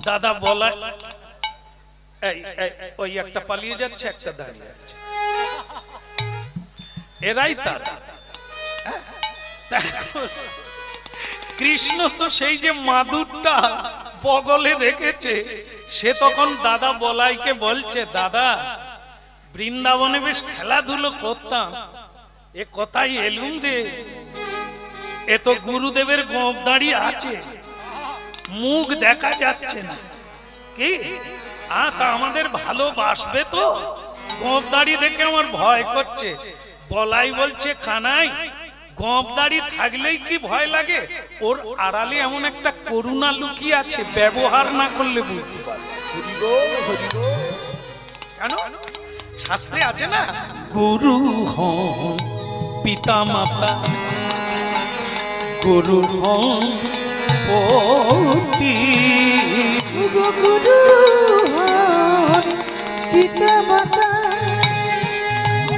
দাদা বলা ওই একটা পালিয়ে যাচ্ছে, একটা দাঁড়িয়ে আছে, এরাই তারা। কৃষ্ণ তো সেই যে মাদুরটা বগলে রেখেছে, সে তখন দাদা বলাইকে বলছে, দাদা বৃন্দাবনে বেশ খেলাধুলো করতাম, এ কথাই এলুম রে, এ তো গুরুদেবের গোঁফ দাঁড়িয়ে আছে, মুখ দেখা যাচ্ছে না, কি তা আমাদের ভালোবাসবে তো? গোঁফ দাঁড়িয়ে দেখে আমার ভয় করছে। বলাই বলছে, কানাই গোঁফ দাঁড়িয়ে থাকলেই কি ভয় লাগে? ওর আড়ালে এমন একটা করুণা লুকিয়ে আছে, ব্যবহার না করলে বুঝতে পারবে। কেন? শাস্ত্রে আছে না, গুরু হন পিতা মাতা, গুরু হন পতি, গুরু হন পিতা মাতা,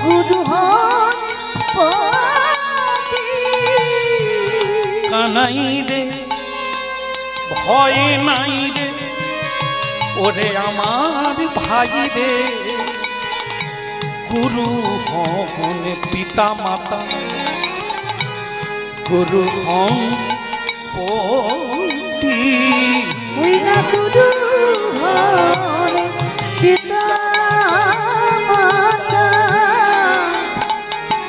গুরু হন পতি। কানাই রে ভয় নাই রে, ওরে আমার ভাই রে, গুরু হন পিতা মাতা, গুরু হন পতি। ওই না গুরু হন পিতা মাতা,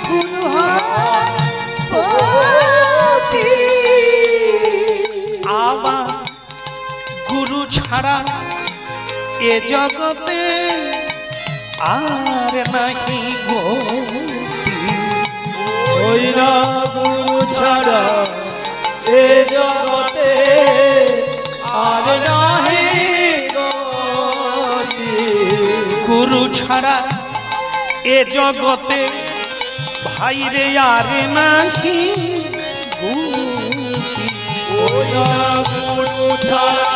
গুরু হন পতি। আবার গুরু ছাড়া এ জগতে আর নাহি গতি। ওই না গুরু ছাড়া এ জগতে আর নাহি গতি। গুরু ছাড়া এ জগতে ভাইরে আর নাহি গতি। ওই না গুরু ছাড়া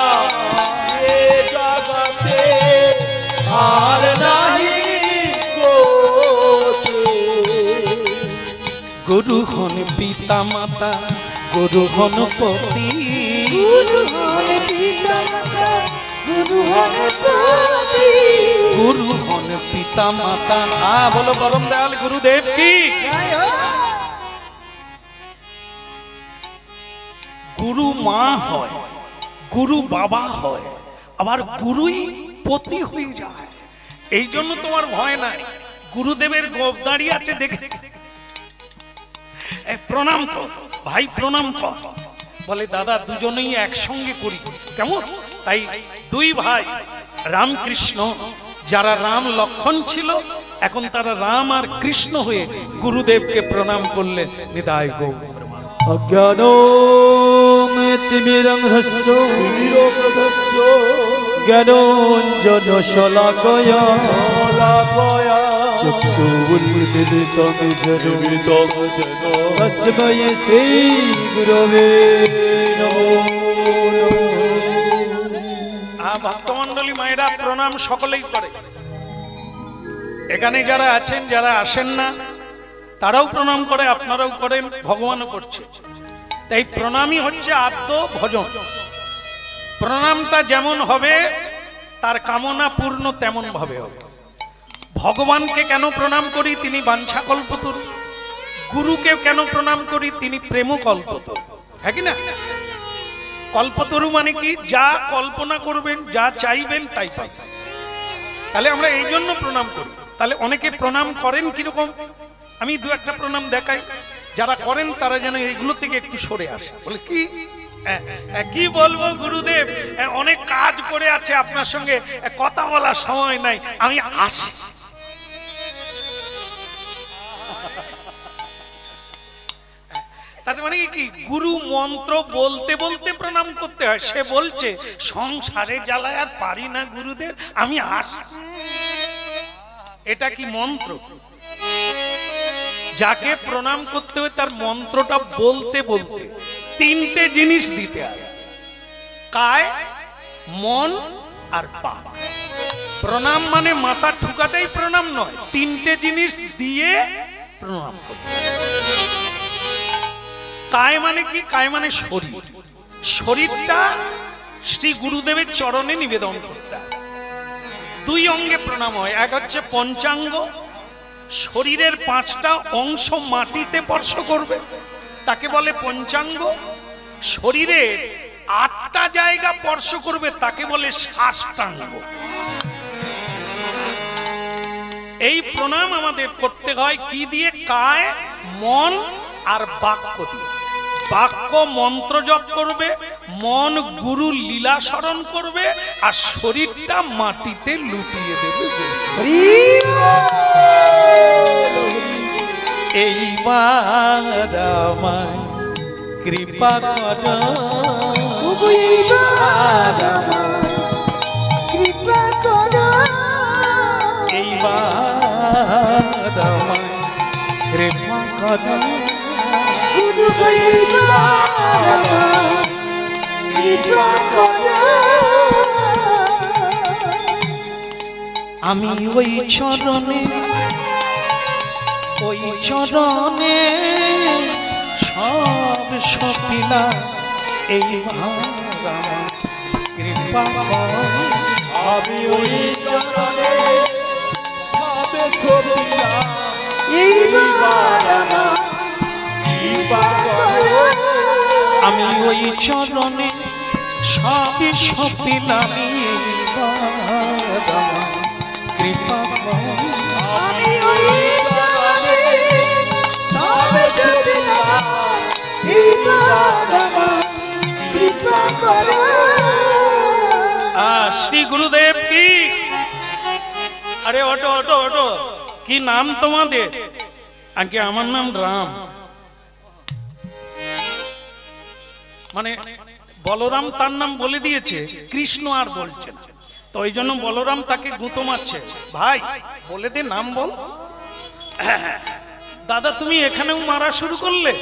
এ জগতে আর নাহি গতি। গুরু হন পিতা মাতা, গুরু হন পতি, গুরু হন পিতা মাতা, গুরু হন পতি। গুরু হন পিতা মাতা। বলো পরম দয়াল গুরুদেব কি? গুরু মা হয়, গুরু বাবা হয়, আবার গুরুই পতি হয়ে যায়। এই জন্য তোমার ভয় নাই। গুরুদেবের গোঁফ দাঁড়িয়ে আছে দেখে প্রণাম কর ভাই, প্রণাম কর। বলে দাদা দুজনেই একসঙ্গে করি, কেমন? তাই দুই ভাই রামকৃষ্ণ, যারা রাম লক্ষণ ছিল, এখন তারা রাম আর কৃষ্ণ হয়ে গুরুদেবকে প্রণাম করলেন। নিতাই গৌর প্রেমানন্দ। অজ্ঞানতিমিরংহস্য জ্ঞানাঞ্জন শলাকয়া চক্ষুর্মিলিতং যেন তস্मै শ্রী গুরবে নমো। ভক্তমণ্ডলী মায়েরা প্রণাম সকলেই করে। এখানে যারা আছেন, যারা আসেন না, তারাও প্রণাম করে, আপনারাও করেন, ভগবানও করছে। তাই প্রণামই হচ্ছে আদ্য ভজন। প্রণামটা যেমন হবে তার কামনা পূর্ণ তেমন ভাবে হবে। ভগবানকে কেন প্রণাম করি? তিনি বাঞ্ছা কল্পতরু। গুরুকে কেন প্রণাম করি? তিনি প্রেম কল্পতরু। হ্যাঁ কি না? কল্পতরু মানে কি? যা কল্পনা করবেন, যা চাইবেন তাই পাবেন। তাহলে আমরা এই জন্য প্রণাম করি। তাহলে অনেকে প্রণাম করেন কিরকম? আমি দু একটা প্রণাম দেখাই। যারা করেন তারা যেন এইগুলো থেকে একটু সরে আসে। বলে কি কি বলবো গুরুদেব, অনেক কাজ করে আছে, আপনার সঙ্গে কথা বলার সময় নাই, আমি আসি। তার মানে কি? গুরু মন্ত্র বলতে বলতে প্রণাম করতে হয়। সে বলছে সংসারে জ্বালায় আর পারি না গুরুদেব, আমি আসি। এটা কি মন্ত্র? যাকে প্রণাম করতে হবে তার মন্ত্রটা বলতে বলতে তিনটে জিনিস দিতে হয়, কায়, মন আর পাপ। প্রণাম মানে মাথা ঠুকাটাই প্রণাম নয়, তিনটে জিনিস দিয়ে প্রণাম করতে। কায় মানে কি? কায় মানে শরীর। শরীরটা শ্রী গুরুদেবের চরণে নিবেদন করতে হয়। দুই অঙ্গে প্রণাম হয়, এক হচ্ছে পঞ্চাঙ্গ, শরীরের 5টা অংশ মাটিতে স্পর্শ করবে, তাকে বলে পঞ্চাঙ্গ। শরীরের 8টা জায়গা স্পর্শ করবে, তাকে বলে সাষ্টাঙ্গ। এই প্রণাম আমাদের করতে হয় কি দিয়ে? কায়, মন আর বাক্য দিয়ে। বাক্য মন্ত্র জপ করবে, মন গুরু লীলা স্মরণ করবে, আর শরীরটা মাটিতে লুটিয়ে দেবে। এইবার আমায় কৃপা কর, কৃপা করো, এইবার আমায় কৃপা কর, গুরু এইবার কৃপা করো। আমি ওই চরণে, ওই চরণে সব সপিলা, এইবার কৃপা কর। আমি ওই চরণে সব সপিলা, এইবার কৃপা করো। আমি ওই চরণে সব সপিলাম, এইবার কৃপা কর। আমি ওই চরণে সব সপিলাম, এইবার কৃপা করো। শ্রী গুরুদেব কি? আরে ওটো ওটো ওটো, কি নাম তোমাদের? আগে আমার নাম রাম। মানে বলরাম তার নাম বলে দিয়েছে, কৃষ্ণ আর বলছে না, তো ওই জন্য বলরাম তাকে গুঁতো মারছে, ভাই বলে দে নাম বল। দাদা তুমি এখানেও মারা শুরু করলে?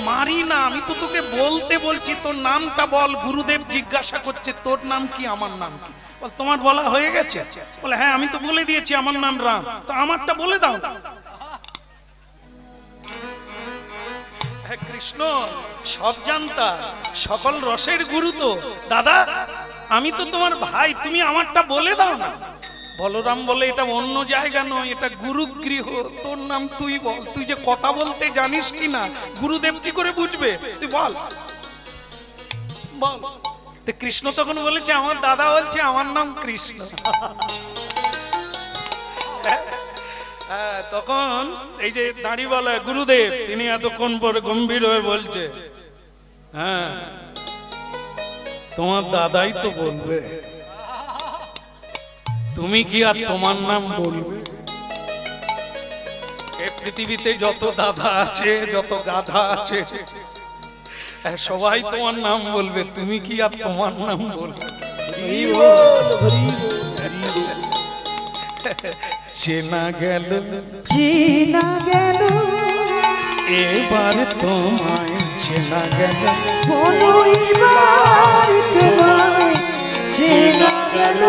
মারি না, আমি তো তোকে বলতে বলছি, তোর নামটা বল। গুরুদেব জিজ্ঞাসা করছে তোর নাম কি, আমার নাম কি? বল তোমার বলা হয়ে গেছে? বলে হ্যাঁ আমি তো বলে দিয়েছি আমার নাম রাম, তো আমারটা বলে দাও। কৃষ্ণ সব জানতা, সকল রসের গুরু তো। দাদা আমি তো তোমার ভাই, তুমি আমারটা বলে দাও না। বলরাম বলে এটা অন্য জায়গা নয়, এটা গুরুগৃহ, তোর নাম তুই বল। তুই যে কথা বলতে জানিস কি না, গুরুদেব কি করে বুঝবে? তুই বল বল। তো কৃষ্ণ তখন বলেছে আমার দাদা বলছে আমার নাম কৃষ্ণ। তখন এই যে দাঁড়িওয়ালা গুরুদেব, তিনি এতক্ষণ পরে গম্ভীর হয়ে বলছে, হ্যাঁ তোমার দাদাই তো বলবে, তুমি কি আর তোমার নাম বলবে? এই পৃথিবীতে যত দাদা আছে, যত গাধা আছে, সবাই তোমার নাম বলবে, তুমি কি আর তোমার নাম বলবে? চেনা গেল, চেনা গেল, এবার তোমায় চেনা গেল, বলো এবার তোমায় চেনা গেল,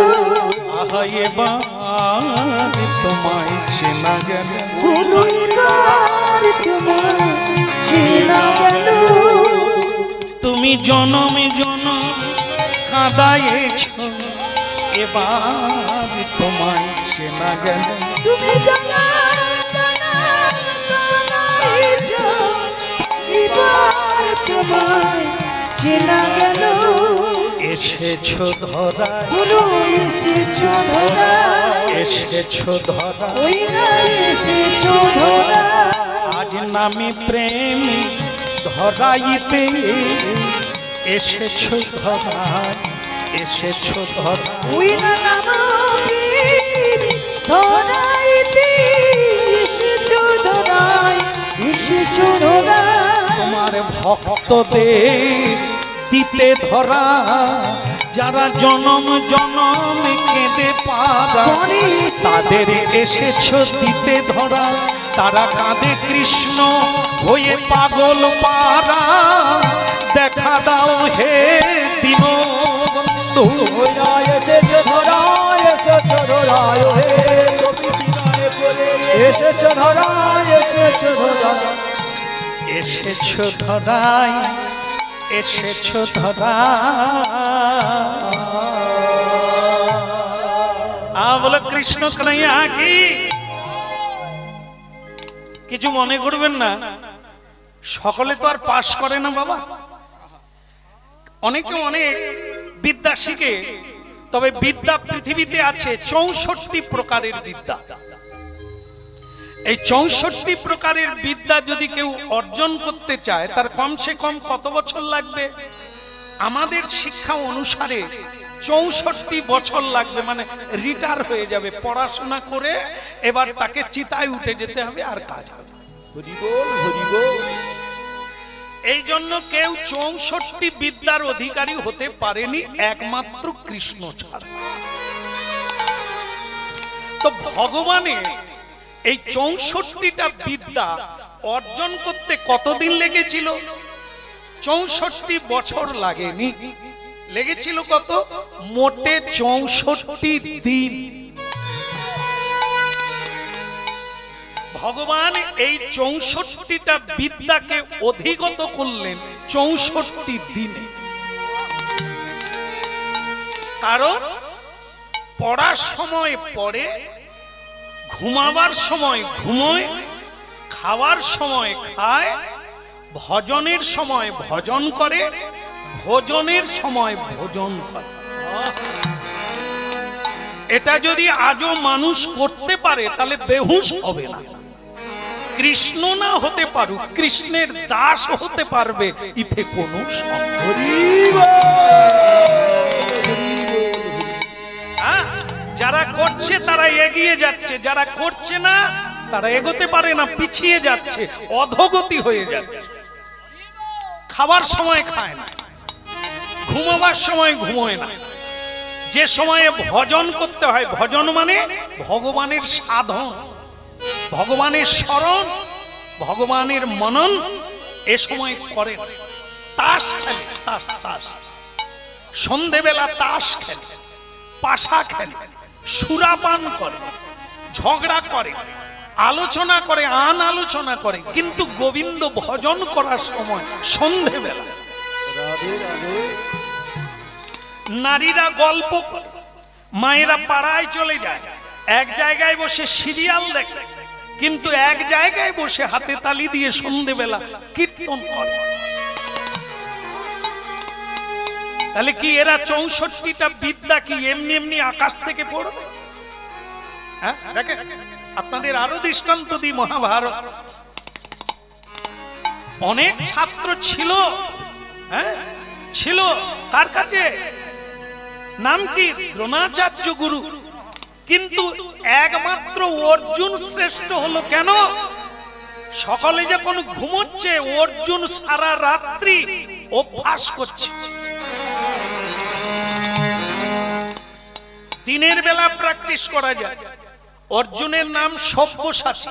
আহা এবার তোমায় চেনা গেল, বলো এবার তোমায় চেনা গেল। তুমি জনমে জনম কাঁদায়েছ, এবার তোমায় চেনা গেল, তুমি জানা জানা জানাইছো, এবার তোমায় চেনা গেল। এসেছো ধরায়, বলো এসেছো ধরায়, এসেছো ধরায়, ওই না এসেছো ধরায়। আজ নামি প্রেমী ধরাইতে, এসেছো ধরায়, এসেছো ধরায়, ওই না নামের ধরাইতে, এসেছো ধরায়, এসেছো ধরায়। তোমার ভক্তদের দিতে ধরা, যারা জনম জনম কেঁদে পারা, তাদের এসেছো দিতে ধরা, তারা কাঁদে কৃষ্ণ হয়ে পাগল পারা। দেখা দাও হে দীনবন্ধু, এসেছো ধরায়, এসেছো ধরায়, হে গোপী বিনয় বলে, এসেছো ধরায়, এসেছো ধরায়, এসেছো ধরায়, এসেছো ধরা। বলো কৃষ্ণ কানাইয়া কি। কিছু মনে করবেন না, সকলে তো আর পাশ করে না বাবা। অনেকে অনেক বিদ্যা শিখে, তবে বিদ্যা পৃথিবীতে আছে 64 প্রকারের বিদ্যা। এই 64 প্রকারের বিদ্যা যদি কেউ অর্জন করতে চায়, তার কমসে কম কত বছর লাগবে? আমাদের শিক্ষা অনুসারে 64 বছর লাগবে, মানে রিটায়ার হয়ে যাবে পড়াশোনা করে, এবার তাকে চিতায় উঠে যেতে হবে আর কাজ হবে। এই জন্য কেউ 64 বিদ্যার অধিকারী হতে পারেনি, একমাত্র কৃষ্ণ ছাড়া। তো ভগবানের এই 64টা বিদ্যা অর্জন করতে কতদিন লেগেছিল? 64 বছর লাগেনি, লেগেছিল কত? মোটে 64 দিন। ভগবান এই 64টা বিদ্যাকে অধিগত করলেন 64 দিনে। কারণ পড়ার সময় পড়ে, ঘুমাবার সময় ঘুমোয়, খাওয়ার সময় খায়, ভজনের সময় ভজন করে, ভোজনের সময় ভোজন করে। এটা যদি আজও মানুষ করতে পারে তাহলে বেহুশ হবে না। কৃষ্ণ না হতে পারুক, কৃষ্ণের দাস হতে পারবে, ইতে কোনো যারা করছে তারা এগিয়ে যাচ্ছে, যারা করছে না তারা এগোতে পারে না, পিছিয়ে যাচ্ছে, অধোগতি হয়ে যাচ্ছে। খাবার সময় খায় না, ঘুমাবার সময় ঘুমোয় না। যে সময়ে ভজন করতে হয়, ভজন মানে ভগবানের সাধন, ভগবানের স্মরণ, ভগবানের মনন, এ সময় করে। তাস খেলে, তাস তাস সন্ধেবেলা তাস খেলে, পাশা খেলে, সুরাপান করে, ঝগড়া করে, আলোচনা করে, আন আলোচনা করে, কিন্তু গোবিন্দ ভজন করার সময় সন্ধেবেলা নারীরা গল্প করে, মায়েরা পাড়ায় চলে যায়, এক জায়গায় বসে সিরিয়াল দেখে, কিন্তু এক জায়গায় বসে হাতে তালি দিয়ে সন্ধেবেলা কীর্তন করে। তাহলে কি এরা 64টা বিদ্যা কি এমনি এমনি আকাশ থেকে পড়বে? হ্যাঁ, দেখেন আপনাদের আরো দৃষ্টান্ত দিই। মহাভারত অনেক ছাত্র ছিল, হ্যাঁ ছিল, তার কাছে নাম কি? দ্রোণাচার্য গুরু। কিন্তু একমাত্র অর্জুন শ্রেষ্ঠ হলো কেন? সকালে যখন ঘুমোচ্ছে, অর্জুন সারা রাত্রি অভ্যাস করছে। দিনের বেলা প্র্যাকটিস করা যায়। অর্জুনের নাম সব্যসাচী।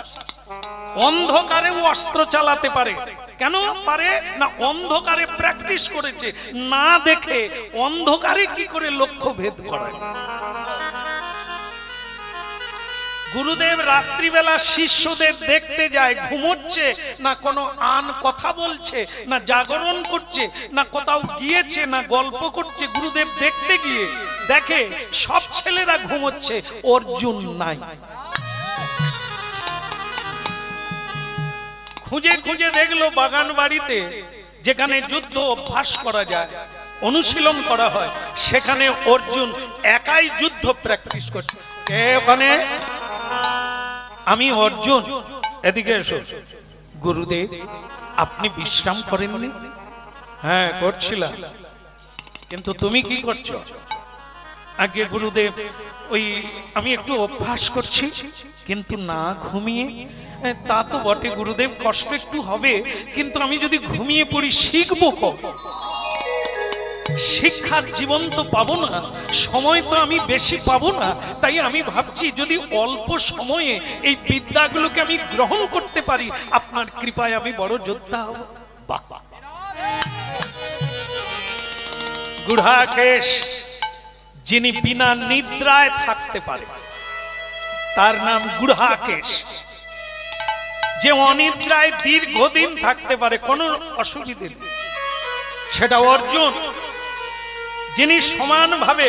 অন্ধকারেও অস্ত্র চালাতে পারে। কেন পারে না? অন্ধকারে প্র্যাকটিস করেছে, না দেখে অন্ধকারে কি করে লক্ষ্য ভেদ করায়। গুরুদেব রাত্রিবেলা শিষ্যদের দেখতে যায়, ঘুমোচ্ছে না, কোনো আন কথা বলছে না, জাগরণ করছে না, কোথাও গিয়েছে না, গল্প করছে। গুরুদেব দেখতে গিয়ে দেখে সব ছেলেরা ঘুমোচ্ছে, অর্জুন নাই। খুঁজে খুঁজে দেখলো বাগান বাড়িতে, যেখানে যুদ্ধ অভ্যাস করা যায়, অনুশীলন করা হয়, সেখানে অর্জুন একাই যুদ্ধ প্র্যাকটিস করছে। কে ওখানে? আমি অর্জুন। এদিকে এসো। গুরুদেব, আপনি বিশ্রাম করেননি? হ্যাঁ করছিলাম। কিন্তু তুমি কি করছো? আগে গুরুদেব, ওই আমি একটু অভ্যাস করছি, কিন্তু না ঘুমিয়ে। তা তো বটে গুরুদেব, কষ্ট একটু হবে, কিন্তু আমি যদি ঘুমিয়ে পড়ি শিখবো কবে? শিক্ষার জীবন তো পাবো না, সময় তো আমি বেশি পাবো না। তাই আমি ভাবছি যদি অল্প সময়ে এই বিদ্যাগুলোকে আমি গ্রহণ করতে পারি, আপনার কৃপায় আমি বড় যোদ্ধা হব। বাবা গুড়াকেশ, যিনি বিনা নিদ্রায় থাকতে পারে, তার নাম গুড়াকেশ। যে অনিদ্রায় দীর্ঘদিন থাকতে পারে, কোনো অসুবিধে নেই, সেটা অর্জুন, যিনি সমানভাবে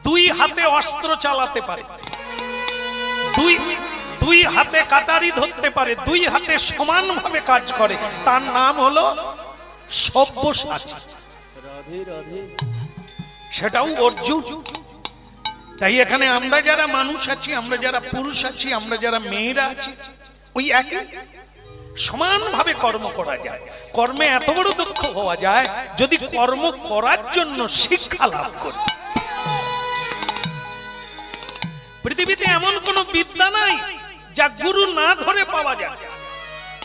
দুই হাতে অস্ত্র চালাতে পারে, দুই হাতে কাটারি ধরতে পারে, দুই হাতে সমানভাবে কাজ করে, তার নাম হলো সব্যসাচী। সেটাও অর্জুন। তাই এখানে আমরা যারা মানুষ আছি, আমরা যারা পুরুষ আছি, আমরা যারা মেয়েরা আছি, ওই একই সমানভাবে কর্ম করা যায়। কর্মে এত বড় দক্ষ হওয়া যায় যদি কর্ম করার জন্য শিক্ষা লাভ করি। পৃথিবীতে এমন কোন বিদ্যা নাই যা গুরু না ধরে পাওয়া যায়,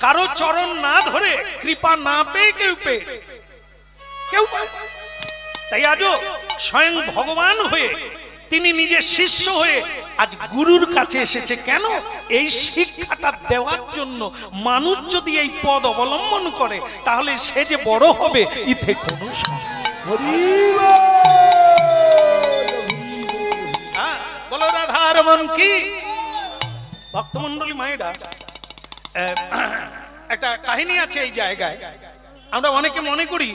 কারো চরণ না ধরে, কৃপা না পেয়ে কেউ পেয়েছে, কেউ পায়। তাই আজও স্বয়ং ভগবান হয়ে তিনি নিজের শিষ্য হয়ে আজ গুরুর কাছে এসেছে। কেন? এই শিক্ষাটা দেওয়ার জন্য। মানুষ যদি এই পদ অবলম্বন করে তাহলে সে যে বড় হবে ইথে কোনো বলো রাধার মন কি। ভক্তমন্ডলী মায়েরা, একটা কাহিনী আছে এই জায়গায়। আমরা অনেকে মনে করি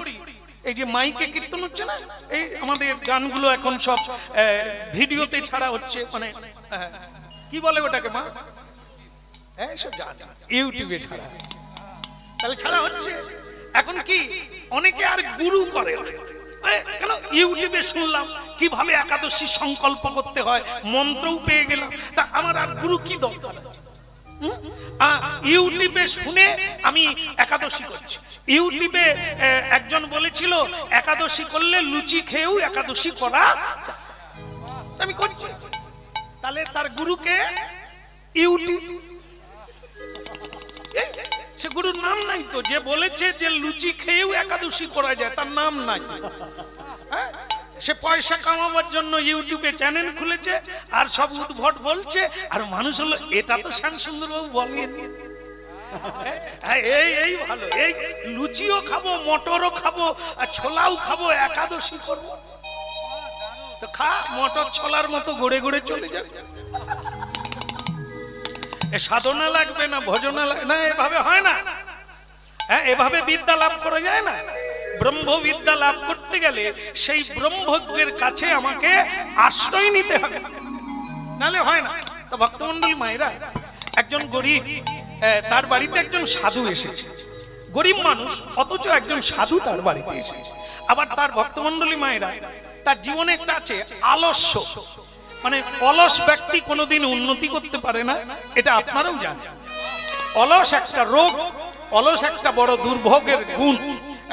এই যে মাইকে কীর্তন হচ্ছে না, এই আমাদের গানগুলো এখন সব ভিডিওতে ছাড়া হচ্ছে, মানে কি বলে ওটাকে মা, সব জানি, ইউটিউবে ছাড়া, তাহলে ছাড়া হচ্ছে। এখন কি অনেকে আর গুরু করে কেন? ইউটিউবে শুনলাম কিভাবে একাদশী সংকল্প করতে হয়, মন্ত্রও পেয়ে গেলাম, তা আমার আর গুরু কি দরকার? ইউটিউবে শুনে আমি একাদশী করছি। ইউটিউবে একজন বলেছিল একাদশী করলে লুচি খেয়েও একাদশী করা, আমি করছি। তাহলে তার গুরুকে ইউটিউব, সে গুরুর নাম নাই তো। যে বলেছে যে লুচি খেয়েও একাদশী করা যায় তার নাম নাই। সে পয়সা কামাবার জন্য ইউটিউবে চ্যানেল খুলেছে আর সব উদ্ভট বলছে, আর মানুষ হলো এটা তো শ্যামসুন্দর বাবু বলেন, এই ভালো, এই লুচিও খাবো, মটরও খাবো, আর ছোলাও খাবো, একাদশী করবো। তো খা, মটর ছোলার মতো গড়ে গড়ে চলে যাবে। সাধনা লাগবে না, ভজনা লাগবে না, এভাবে হয় না। হ্যাঁ, এভাবে বিদ্যা লাভ করা যায় না। ব্রহ্মবিদ্যা লাভ করতে গেলে সেই ব্রহ্মজ্ঞের কাছে আমাকে আশ্রয় নিতে হবে, নালে হয় না। তো ভক্তমন্ডলী মায়েরা, একজন গরিব, তার বাড়িতে একজন সাধু এসেছে। গরিব মানুষ, অথচ একজন সাধু তার বাড়িতে এসেছে। আবার তার ভক্তমন্ডলী মায়েরা, তার জীবনে একটা আছে আলস্য, মানে অলস ব্যক্তি কোনোদিন উন্নতি করতে পারে না, এটা আপনারাও জানেন। অলস একটা রোগ, অলস একটা বড় দুর্ভোগের গুণ।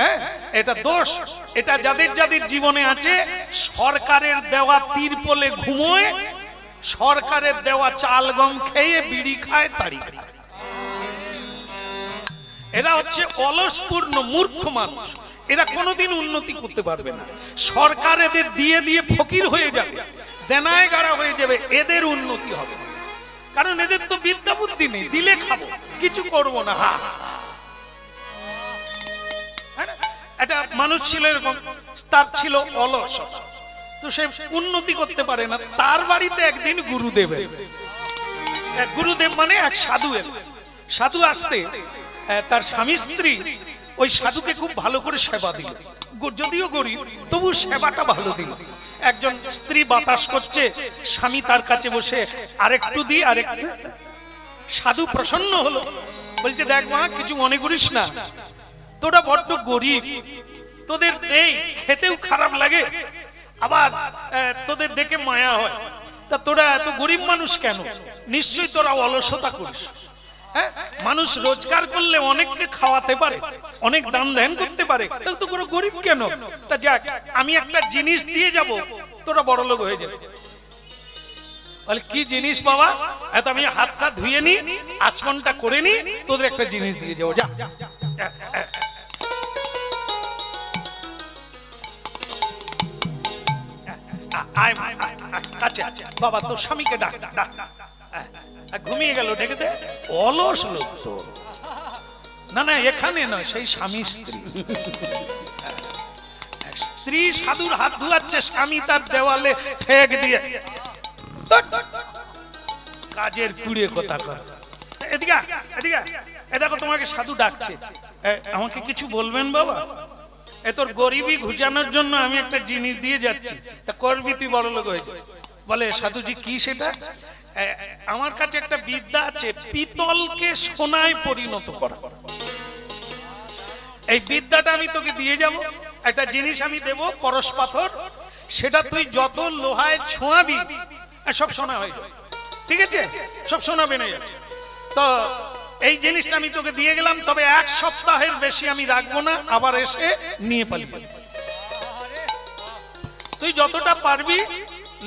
হ্যাঁ, এটা দোষ। এটা যাদের যাদের জীবনে আছে, সরকারের দেওয়া তিরপলে ঘুমোয়, সরকারের দেওয়া চাল গম খেয়ে বিড়ি খায়, তাড়ি খায়, এরা হচ্ছে অলসপূর্ণ মূর্খ মানুষ। এরা কোনোদিন উন্নতি করতে পারবে না। সরকার এদের দিয়ে দিয়ে ফকির হয়ে যাবে, দেনায় গাড়া হয়ে যাবে, এদের উন্নতি হবে। কারণ এদের তো বিদ্যা বুদ্ধি নেই, দিলে খাবো, কিছু করবো না। এটা মানুষ ছিল এরকম, তার ছিল অলস, তো সে উন্নতি করতে পারে না। তার বাড়িতে একদিন গুরুদেব, গুরুদেব মানে এক সাধু এল। সাধু আসতে তার স্বামী স্ত্রী ওই সাধুকে খুব ভালো করে সেবা দিল। যদিও গরিব, তবু সেবাটা ভালো দিল। একজন স্ত্রী বাতাস করছে, স্বামী তার কাছে বসে আরেকটু দি, আরেকটু। সাধু প্রসন্ন হলো, বলছে দেখ মা, কিছু মনে করিস না, তোরা বড্ড গরিব, তোদের এই খেতেও খারাপ লাগে, আবার তোদের দেখে মায়া হয়, তা তোরা এত গরিব মানুষ কেন? নিশ্চয়ই তোরা অলসতা করিস। হ্যাঁ, মানুষ রোজগার করলে অনেককে খাওয়াতে পারে, অনেক দান ধ্যান করতে পারে, তো কোনো গরিব কেন? তা যাক, আমি একটা জিনিস দিয়ে যাব, তোরা বড় লোক হয়ে যাবে। বলে কি জিনিস বাবা? এত আমি হাতটা ধুয়ে নি, আচমনটা করে নি, তোদের একটা জিনিস দিয়ে যাবো, যা। বাবা তোর স্বামীকে ডাক, ঘুমিয়ে গেল, ডেকে দে। অলস লোক তো না, না এখানে নয়, সেই স্বামী স্ত্রী। স্ত্রী সাধুর হাত ধুয়াচ্ছে, স্বামী তার দেওয়ালে ঠেক দিয়ে, কাজের কুড়ে কথা কর। এদিকে এদিকে, এ দেখো তোমাকে সাধু ডাকছে, আমাকে কিছু বলবেন বাবা? এ তোর গরিবই ঘুচানোর জন্য আমি একটা জিনিস দিয়ে যাচ্ছি, তা করবি তুই বড় লোক হয়ে যাবে। বলে সাধুজি কি সেটা? আমার কাছে একটা বিদ্যা আছে, পিতলকে সোনায় পরিণত করা। এই বিদ্যাটা আমি তোকে দিয়ে যাব। একটা জিনিস আমি দেব, পরশ পাথর, সেটা তুই যত লোহায় ছোঁয়াবি সব সোনা হয়ে যাবে। ঠিক আছে, সব সোনা বেনে যাবে। তো এই জিনিসটা আমি তোকে দিয়ে গেলাম, তবে 1 সপ্তাহের বেশি আমি রাখবো না, আবার এসে নিয়ে পালিয়ে। তুই যতটা পারবি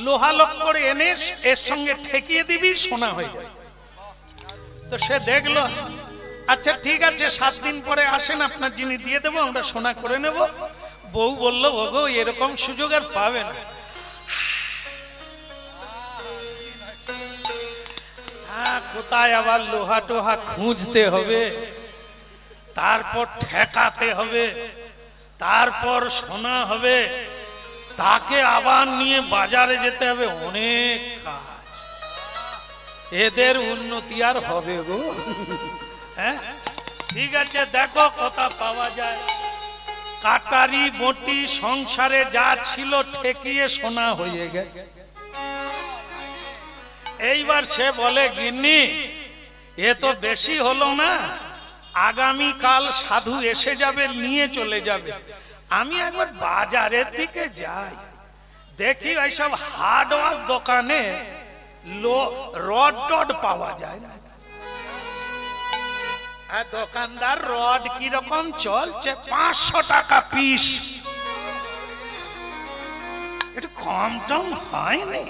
লোহা লোক করে এনে এর সঙ্গে ঠেকিয়ে দিবি, সোনা হয়ে যাবে। তো সে দেখলো, আচ্ছা ঠিক আছে 7 দিন পরে আসেন, আপনার জিনিস দিয়ে দেবো, আমরা সোনা করে নেব। বউ বলল, ওগো এরকম সুযোগ আর পাবে না। কোথায় আবার লোহা টোহা খুঁজতে হবে, তারপর ঠেকাতে হবে, তারপর সোনা হবে, তাকে আবার নিয়ে বাজারে যেতে হবে, অনেক কাজ। এদের উন্নতি আর হবে গো? হ্যাঁ ঠিক আছে, দেখো কথা পাওয়া যায়। কাটারি বটি সংসারে যা ছিল ঠেকিয়ে সোনা হয়ে গেছে। এইবার সে বলে, গিন্নি এ তো বেশি হলো না, আগামী কাল সাধু এসে যাবে, নিয়ে চলে যাবে। আমি একবার বাজারের দিকে যাই, দেখি এইসব হার্ডওয়্যার দোকানে রড টড পাওয়া যায় না। দোকানদার রড কিরকম চলছে? 500 টাকা পিস। একটু কম টম হয়নি?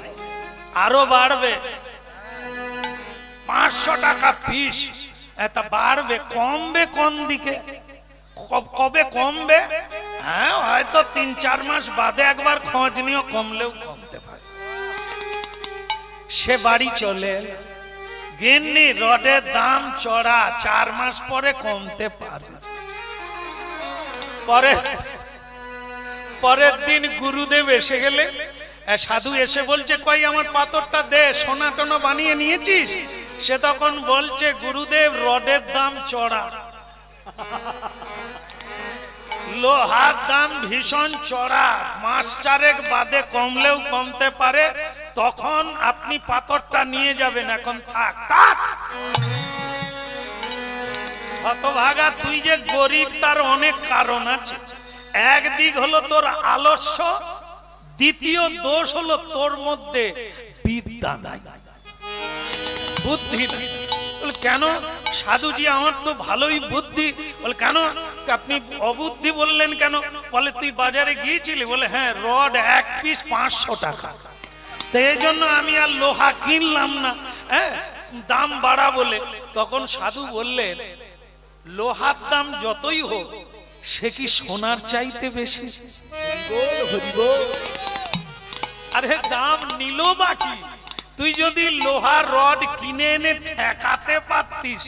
আরো বাড়বে, 500 টাকা পিস। এটা বাড়বে, কমবে কোন দিকে? কবে কমবে? হ্যাঁ হয়তো 3-4 মাস বাদে একবার খোঁজ নিও, কমলেও কমতে পারে। সে বাড়ি চলে, গিন্নি রডের দাম চড়া, 4 মাস পরে কমতে পারে। পরের দিন গুরুদেব এসে গেলে, সাধু এসে বলছে, কই আমার পাথরটা দে, সোনা টোনা বানিয়ে নিয়েছিস? সে তখন বলছে, গুরুদেব রডের দাম চড়া, লোহার দাম ভীষণ চড়া, 1 মাস 4 বাদে কমলেও কমতে পারে, তখন আপনি পাথরটা নিয়ে যাবেন, এখন থাক। হতভাগা, তুই যে গরিব তার অনেক কারণ আছে। একদিক হলো তোর আলস্য, দ্বিতীয় দোষ হলো তোর মধ্যে বিদ্যা নাই, বুদ্ধি নাই। কেন সাধুজি, আমার তো ভালোই বুদ্ধি। বলে কেন আপনি অবুদ্ধি বললেন কেন? বলে তুই বাজারে গিয়েছিলি? বলে হ্যাঁ, রড 1 পিস 500 টাকা, তো এই জন্য আমি আর লোহা কিনলাম না, হ্যাঁ দাম বাড়া বলে। তখন সাধু বললেন, লোহার দাম যতই হোক, সে কি সোনার চাইতে বেশি? আরে দাম নিল বাকি, তুই যদি লোহার রড কিনে এনে ঠেকাতে পারতিস,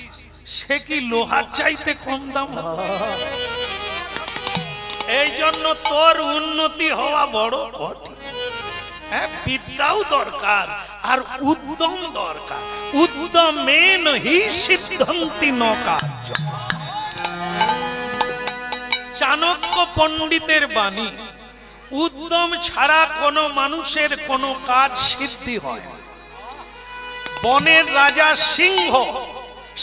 সে কি লোহার চাইতে কম দাম হতো? এই জন্য তোর উন্নতি হওয়া বড় কঠিন। হ্যাঁ, বিদ্যাও দরকার আর উদ্যম দরকার। উদ্যমেন হি সিদ্ধন্তি ন কার্য। চাণক্য পণ্ডিতের বাণী, উদ্যম ছাড়া কোনো মানুষের কোনো কাজ সিদ্ধি হয় না। বনের রাজা সিংহ,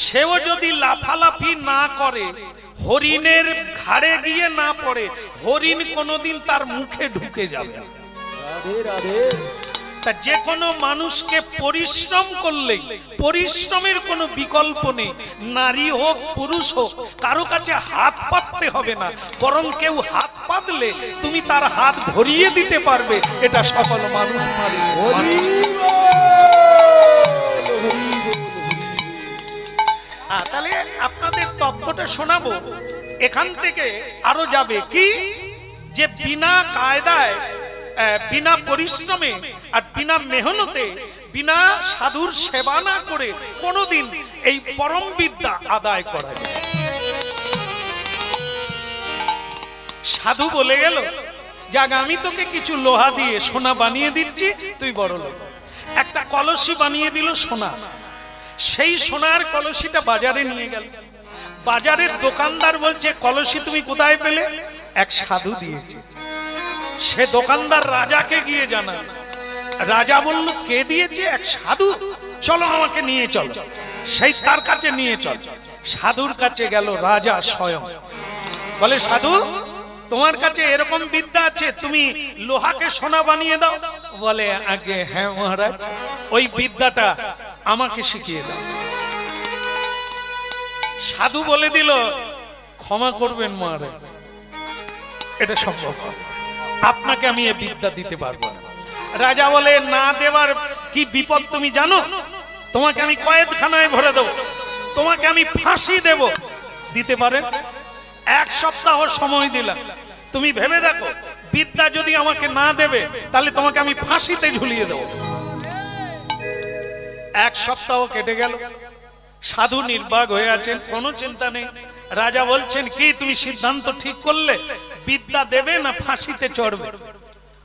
সেও যদি লাফালাফি না করে, হরিণের ঘাড়ে গিয়ে না পড়ে, হরিণ কোনোদিন তার মুখে ঢুকে যাবে। তা যে কোনো মানুষকে পরিশ্রম করলেই, পরিশ্রমের কোনো বিকল্প নেই। নারী হোক পুরুষ হোক, কারো কাছে হাত পাততে হবে না, বরং কেউ হাত পাতলে তুমি তার হাত ভরিয়ে দিতে পারবে, এটা সকল মানুষ পারে। তাহলে আপনাদের তত্ত্বটা শোনাবো, এখান থেকে আরো যাবে কি, যে বিনা কায়দায়, বিনা পরিশ্রমে আর বিনা মেহনতে, বিনা সাধুর সেবা না করে কোনোদিন এই পরম বিদ্যা আদায় করা যায়। সাধু বলে গেল, যাক আমি তোকে কিছু লোহা দিয়ে সোনা বানিয়ে দিচ্ছি, তুই বড় লোক। একটা কলসি বানিয়ে দিল সোনা, সেই সোনার কলসিটা বাজারে নিয়ে গেল। বাজারের দোকানদার বলছে, কলসি তুমি কোথায় পেলে? এক সাধু দিয়েছে। সে দোকানদার রাজাকে গিয়ে জানাল। রাজা বলল, কে দিয়েছে? এক সাধু, চলো আমাকে নিয়ে চলো। সেই তার কাছে নিয়ে চল। সাধুর কাছে গেল রাজা স্বয়ং। বলে, সাধু, তোমার কাছে এরকম বিদ্যা আছে, তুমি লোহাকে সোনা বানিয়ে দাও। বলে, আগে হ্যাঁ মহারাজ, ওই বিদ্যাটা আমাকে শিখিয়ে দাও। সাধু বলে দিল, ক্ষমা করবেন মহারাজ, এটা সম্ভব হবে, আপনাকে আমি এই বিদ্যা দিতে পারবো না। রাজা বলে, না দেওয়ার কি বিপদ তুমি জানো? তোমাকে আমি কয়েদখানায় ভরে দেব, তোমাকে আমি ফাঁসি দেব। দিতে পারেন? 1 সপ্তাহ সময় দিলাম, তুমি ভেবে দেখো, বিদ্যা যদি আমাকে না দেবে তাহলে তোমাকে আমি ফাঁসিতে ঝুলিয়ে দেব। 1 সপ্তাহ কেটে গেল। সাধু নির্বাক হয়ে আছেন, কোনো চিন্তা নেই। রাজা বলছেন, কি তুমি সিদ্ধান্ত ঠিক করলে, বিদ্যা দেবে না ফাঁসিতে চড়বে?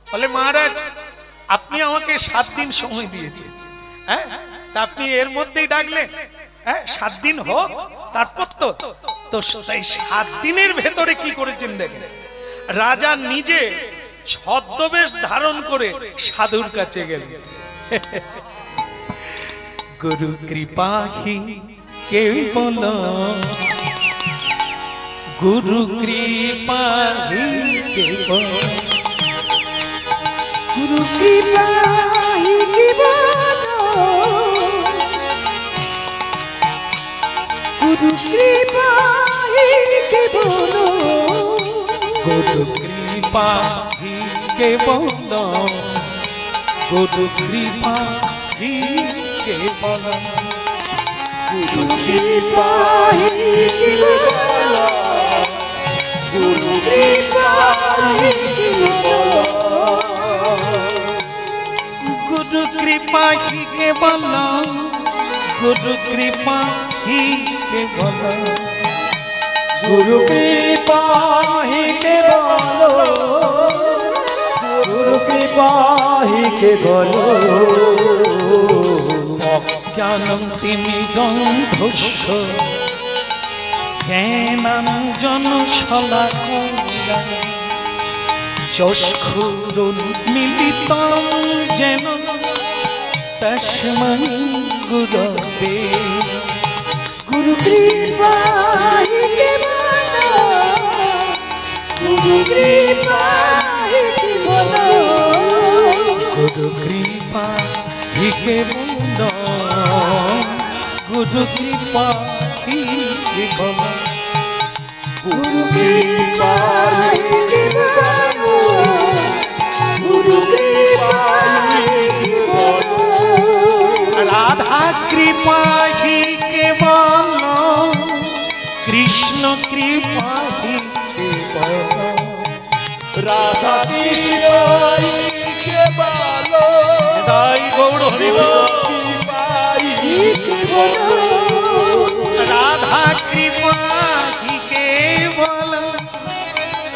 বলে, মহারাজ, আপনি আমাকে 7 দিন সময় দিয়েছেন, হ্যাঁ, তা আপনি এর মধ্যেই ডাকলেন, হ্যাঁ, 7 দিন হোক, তারপর তো তাই 7 দিনের ভেতরে কি করেছেন দেখেন। রাজা নিজে ছদ্মবেশ ধারণ করে সাধুর কাছে গেলেন। গুরু কৃপাহি কেবল, গুরু কৃপাহি কেবল, গুরু কৃপাহি কেবল, গুরু কৃপাহি কেবল, গুরু কৃপাহি কেবল, গুরু কৃপাহি কেবল, গুরু কৃপাহি কেবল, গুরু কৃপাহি কেবল, গুরু কৃপাহি কেবল, গুরু কৃপাহি কেবল, গুরু কৃপাহি কেবল, গুরু কৃপাহি কেবল, অজ্ঞানং তিমিরন্ধস্য জ্ঞানাঞ্জন শলাকয়া চক্ষুরুন্মিলিতং যেন তস্मै গুরবে। গুরু কৃপাহি কেবল, গুরু কৃপাহি কেবল, গুরু কৃপা হি কেবল, গুরু কৃপা হি কেবল, গুরু কৃপাহি কেবল, গুরু কৃপাহি কেবল, রাধা কৃপা হি কেবল, কৃষ্ণ কৃপা হি কেবল, রাধা কৃষ্ণই কেবল, হৃদয় গৌড় হরি বল। কৃপাহি কেবল, রাধা কৃপা হি কেবল,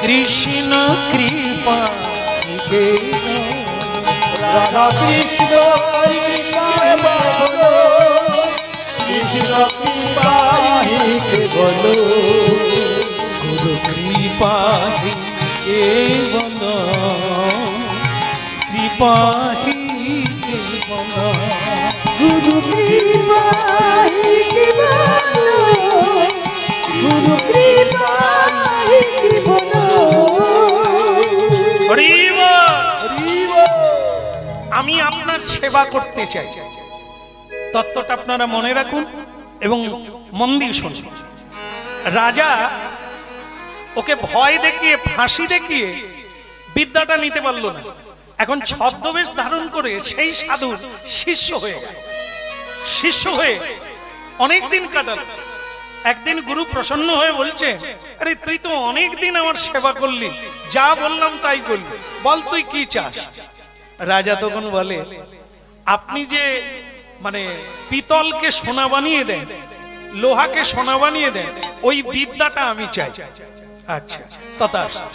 কৃষ্ণ কৃপা হি কেবল, রাধা কৃষ্ণই কেবল, কৃষ্ণ কৃপাহি কেবল, গুরু কৃপা হি কেবল, কৃপা হি কেবল, গুরু কৃপাহি কেবল, গুরু কৃপাহি কেবল। হরি বল। হরি বল। আমি আপনার সেবা করতে চাই, তত্ত্বটা আপনারা মনে রাখুন এবং মন দিয়ে শুনুন। রাজা ওকে ভয় দেখিয়ে, ফাঁসি দেখিয়ে বিদ্যাটা নিতে পারলো না। এখন ছদ্মবেশ ধারণ করে সেই সাধুর শিষ্য হয়ে গেল। শিষ্য হয়ে অনেক দিন কাটাল। একদিন গুরু প্রসন্ন হয়ে বলছে, আরে তুই তো অনেক দিন আমার সেবা করলি, যা বললাম তাই করলি, বল তুই কি চাস? রাজা তখন বলে, আপনি যে মানে পিতলকে সোনা বানিয়ে দেন, লোহাকে সোনা বানিয়ে দেন, ওই বিদ্যাটা আমি চাই। আচ্ছা, তথাস্তু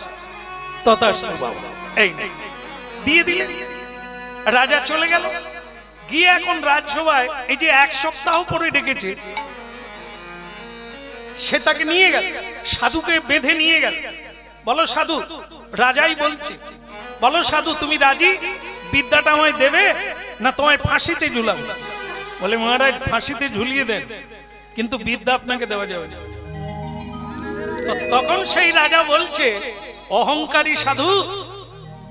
তথাস্তু বাবা, এই দিয়ে দিলেন। রাজা চলে গেল। গিয়ে এখন রাজসভায় এই যে 1 সপ্তাহ পরে ডেকেছে, সে তাকে নিয়ে গেল, সাধুকে বেঁধে নিয়ে গেল। বলো সাধু, রাজাই বলছে, বলো সাধু তুমি রাজি বিদ্যাটা আমায় দেবে না তোমায় ফাঁসিতে ঝুলাবো? বলে মহারাজ ফাঁসিতে ঝুলিয়ে দেন, কিন্তু বিদ্যা আপনাকে দেওয়া যাবে না। তো তখন সেই রাজা বলছে, অহংকারী সাধু,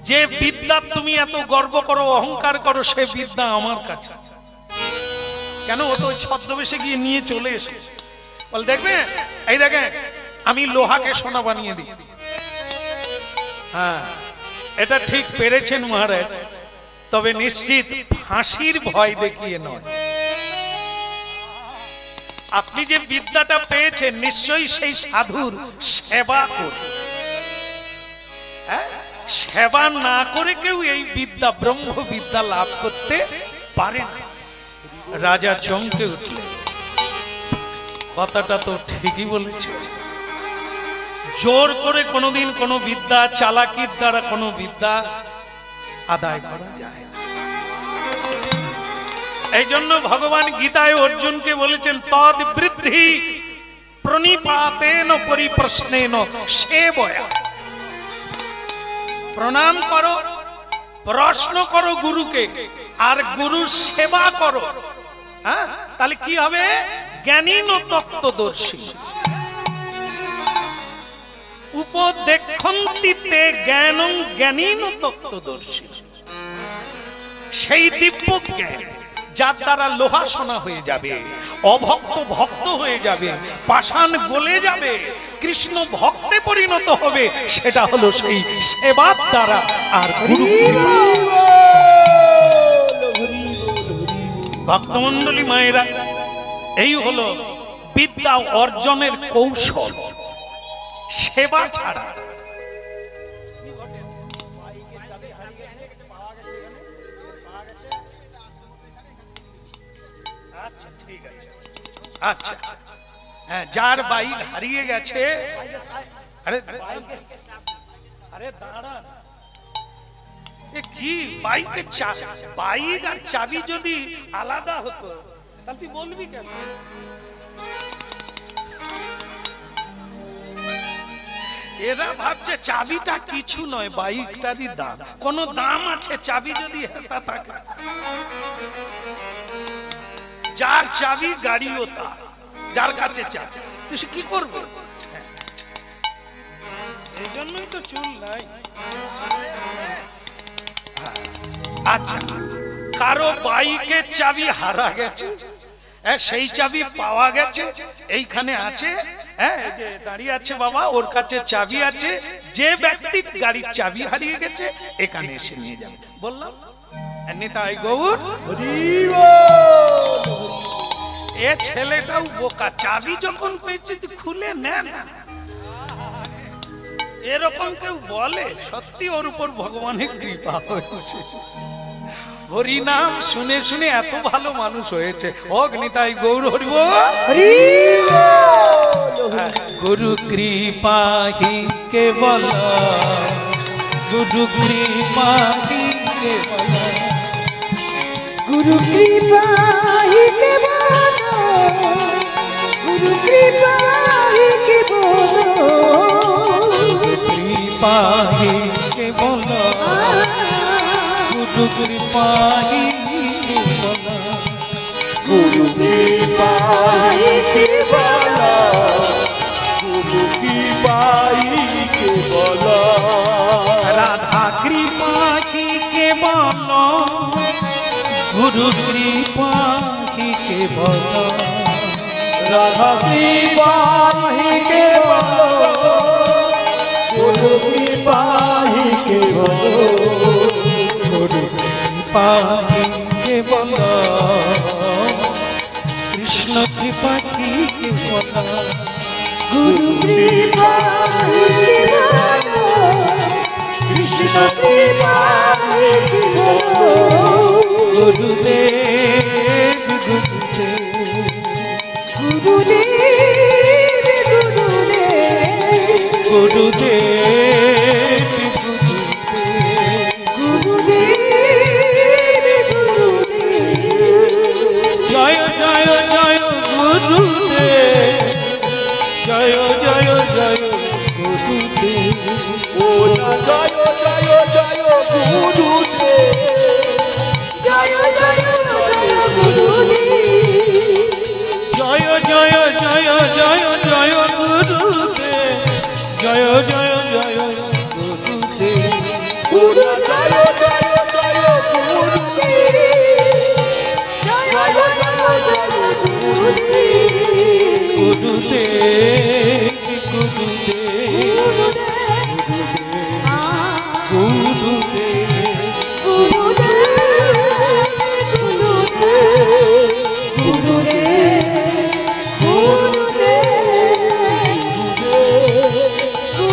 যে বিদ্যা তুমি এত গর্ব করো, অহংকার করো, সে বিদ্যা আমার কাছে। কেন? ও তো ছদ্মবেশে গিয়ে নিয়ে চলে এসে বল, দেখবে এই দেখেন আমি লোহাকে সোনা বানিয়ে দিই। হ্যাঁ, এটা ঠিক পেরেছেন মহারাজ, তবে নিশ্চিত ফাঁসির ভয় দেখিয়ে নয়। আপনি যে বিদ্যাটা পেয়েছেন নিশ্চয়ই সেই সাধুর সেবা করুন। সেবা না করে কেউ এই বিদ্যা, ব্রহ্ম বিদ্যা লাভ করতে পারে না। রাজা চমকে উঠলেন, কথাটা তো ঠিকই বলেছে। জোর করে কোনোদিন কোনো বিদ্যা, চালাকির দ্বারা কোনো বিদ্যা আদায় করা যায় না। এই জন্য ভগবান গীতায় অর্জুনকে বলেছেন, তদ বৃদ্ধি প্রণিপাতেন পরিপ্রশ্নেন সেবয়া। প্রণাম করো, প্রশ্ন করো গুরুকে, আর গুরু সেবা করো। হ্যাঁ, তাহলে কি হবে? জ্ঞানীন তত্ত্বদর্শী। উপদেক্ষন্তিতে জ্ঞানং জ্ঞানীন তত্ত্বদর্শী। সেই দিব্য জ্ঞান যার দ্বারা লোহা সোনা হয়ে যাবে, অভক্ত ভক্ত হয়ে যাবে, পাষাণ গলে যাবে, কৃষ্ণ ভক্তে পরিণত হবে, সেটা হলো সেই সেবার দ্বারা। আর ভক্তমণ্ডলী মায়েরা, এই হলো বিদ্যা অর্জনের কৌশল, সেবা ছাড়া। আচ্ছা, হ্যাঁ, যার বাইক হারিয়ে গেছে, আরে দাঁড়ান, কি বাইকের বাইক আর চাবি যদি আলাদা হতো তাহলে তুই বলবি কেন? এরা ভাবছে চাবিটা কিছু নয়, বাইকটারই দাম। কোন দাম আছে চাবি যদি হেতা থাকে? যার চাবি গাড়িও তার, যার কাছে চাবি তুই সে কি করবে? এই জন্যই তো চুল নাই। আচ্ছা, কারো বাইকের চাবি হারা গেছে, সেই চাবি পাওয়া গেছে, এইখানে আছে, যে দাঁড়িয়ে আছে বাবা, ওর কাছে চাবি আছে। যে ব্যক্তি গাড়ির চাবি হারিয়ে গেছে এখানে এসে নিয়ে যাবে। বললাম নিতাই গৌর। এ ছেলেটাও বোকা, চাবি যখন পেয়েছে তুই খুলে নে না, এরকম কেউ বলে? সত্যি ওর উপর ভগবানের কৃপা হয়েছে। হরিনাম শুনে শুনে এত ভালো মানুষ হয়েছে। অগ্নিতাই গৌর হরি বল। গুরু কৃপা হি কেবল, গুরু কৃপা হি কেবল, গুরু কৃপা হি কেবল, গুরু কৃপা হি কেবল, কৃপা হি কেবল, গুরু কৃপা হি কেবল, গুরু কৃপা হি কেবল, গুরু কৃপা হি কেবল, রাধা কৃপা হি কেবল, গুরু কৃপা হি কেবল, রাধা কৃপা হি কেবল, গুরু কৃপা হি কেবল, গুরু কৃপা হি কেবল, কৃষ্ণ কৃপা হি কেবল, গুরু কৃপা হি কেবল, কৃষ্ণ কৃপা হি কেবল, গুরুদেব গুরুদেব, গুরুদেব গুরুদেব, গুরুদেব গুরুদেব, গুরুদেব গুরুদেব, জয় জয় জয় গুরুদেব, জয় জয় জয় গুরুদেব।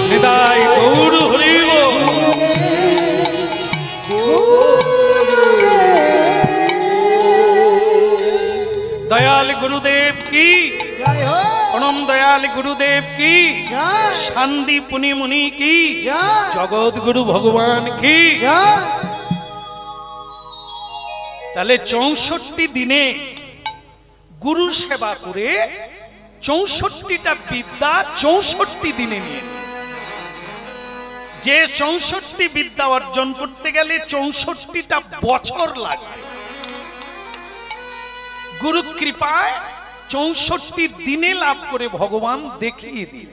নিতাই গৌর হরি বল। দয়াল গুরুদেব কি প্রণম, দয়াল গুরুদেব কি, শান্তি পুনি মুনি কি, জগৎ গুরু ভগবান কি। তাহলে 64 দিনে গুরু সেবা করে 64টা বিদ্যা 64 দিনে নিয়ে, যে 64 বিদ্যা অর্জন করতে গেলে 64টা বছর লাগবে, গুরু কৃপায় 64 দিনে লাভ করে ভগবান দেখিয়ে দিন।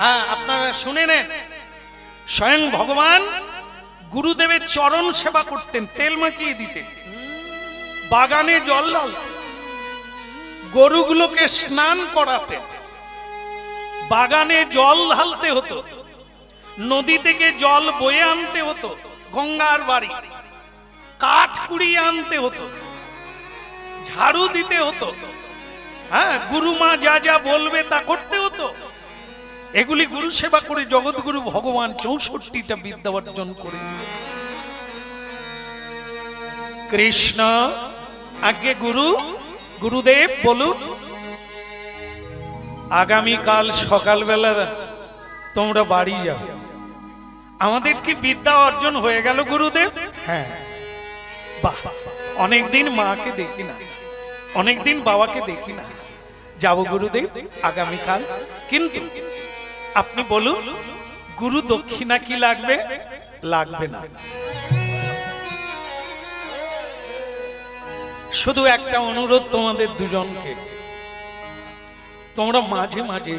হ্যাঁ, আপনারা শুনে নেন, স্বয়ং ভগবান গুরুদেবের চরণ সেবা করতেন, তেল মাখিয়ে দিতেন, বাগানে জল ঢালতেন, গরুগুলোকে স্নান করাতেন, বাগানে জল ঢালতে হতো, নদী থেকে জল বয়ে আনতে হতো, গঙ্গার বাড়ি কাঠ কুড়িয়ে আনতে হতো, ঝাড়ু দিতে হতো, হ্যাঁ, গুরুমা যা যা বলবে তা করতে হতো। এগুলি গুরু সেবা করে জগৎগুরু ভগবান 64টা বিদ্যা অর্জন করে। কৃষ্ণ আগে গুরু, গুরুদেব বলুন, আগামীকাল সকালবেলা তোমরা বাড়ি যাবে, আমাদের কি বিদ্যা অর্জন হয়ে গেল গুরুদেব? হ্যাঁ। বাহ, অনেকদিন মাকে দেখি না, অনেকদিন বাবাকে দেখি না, যাব গুরুদেব আগামীকাল। কিন্তু আপনি বলুন, গুরু দক্ষিণা কি লাগবে? লাগবে না। শুধু একটা অনুরোধ তোমাদের দুজনকে, তোমরা মাঝে মাঝে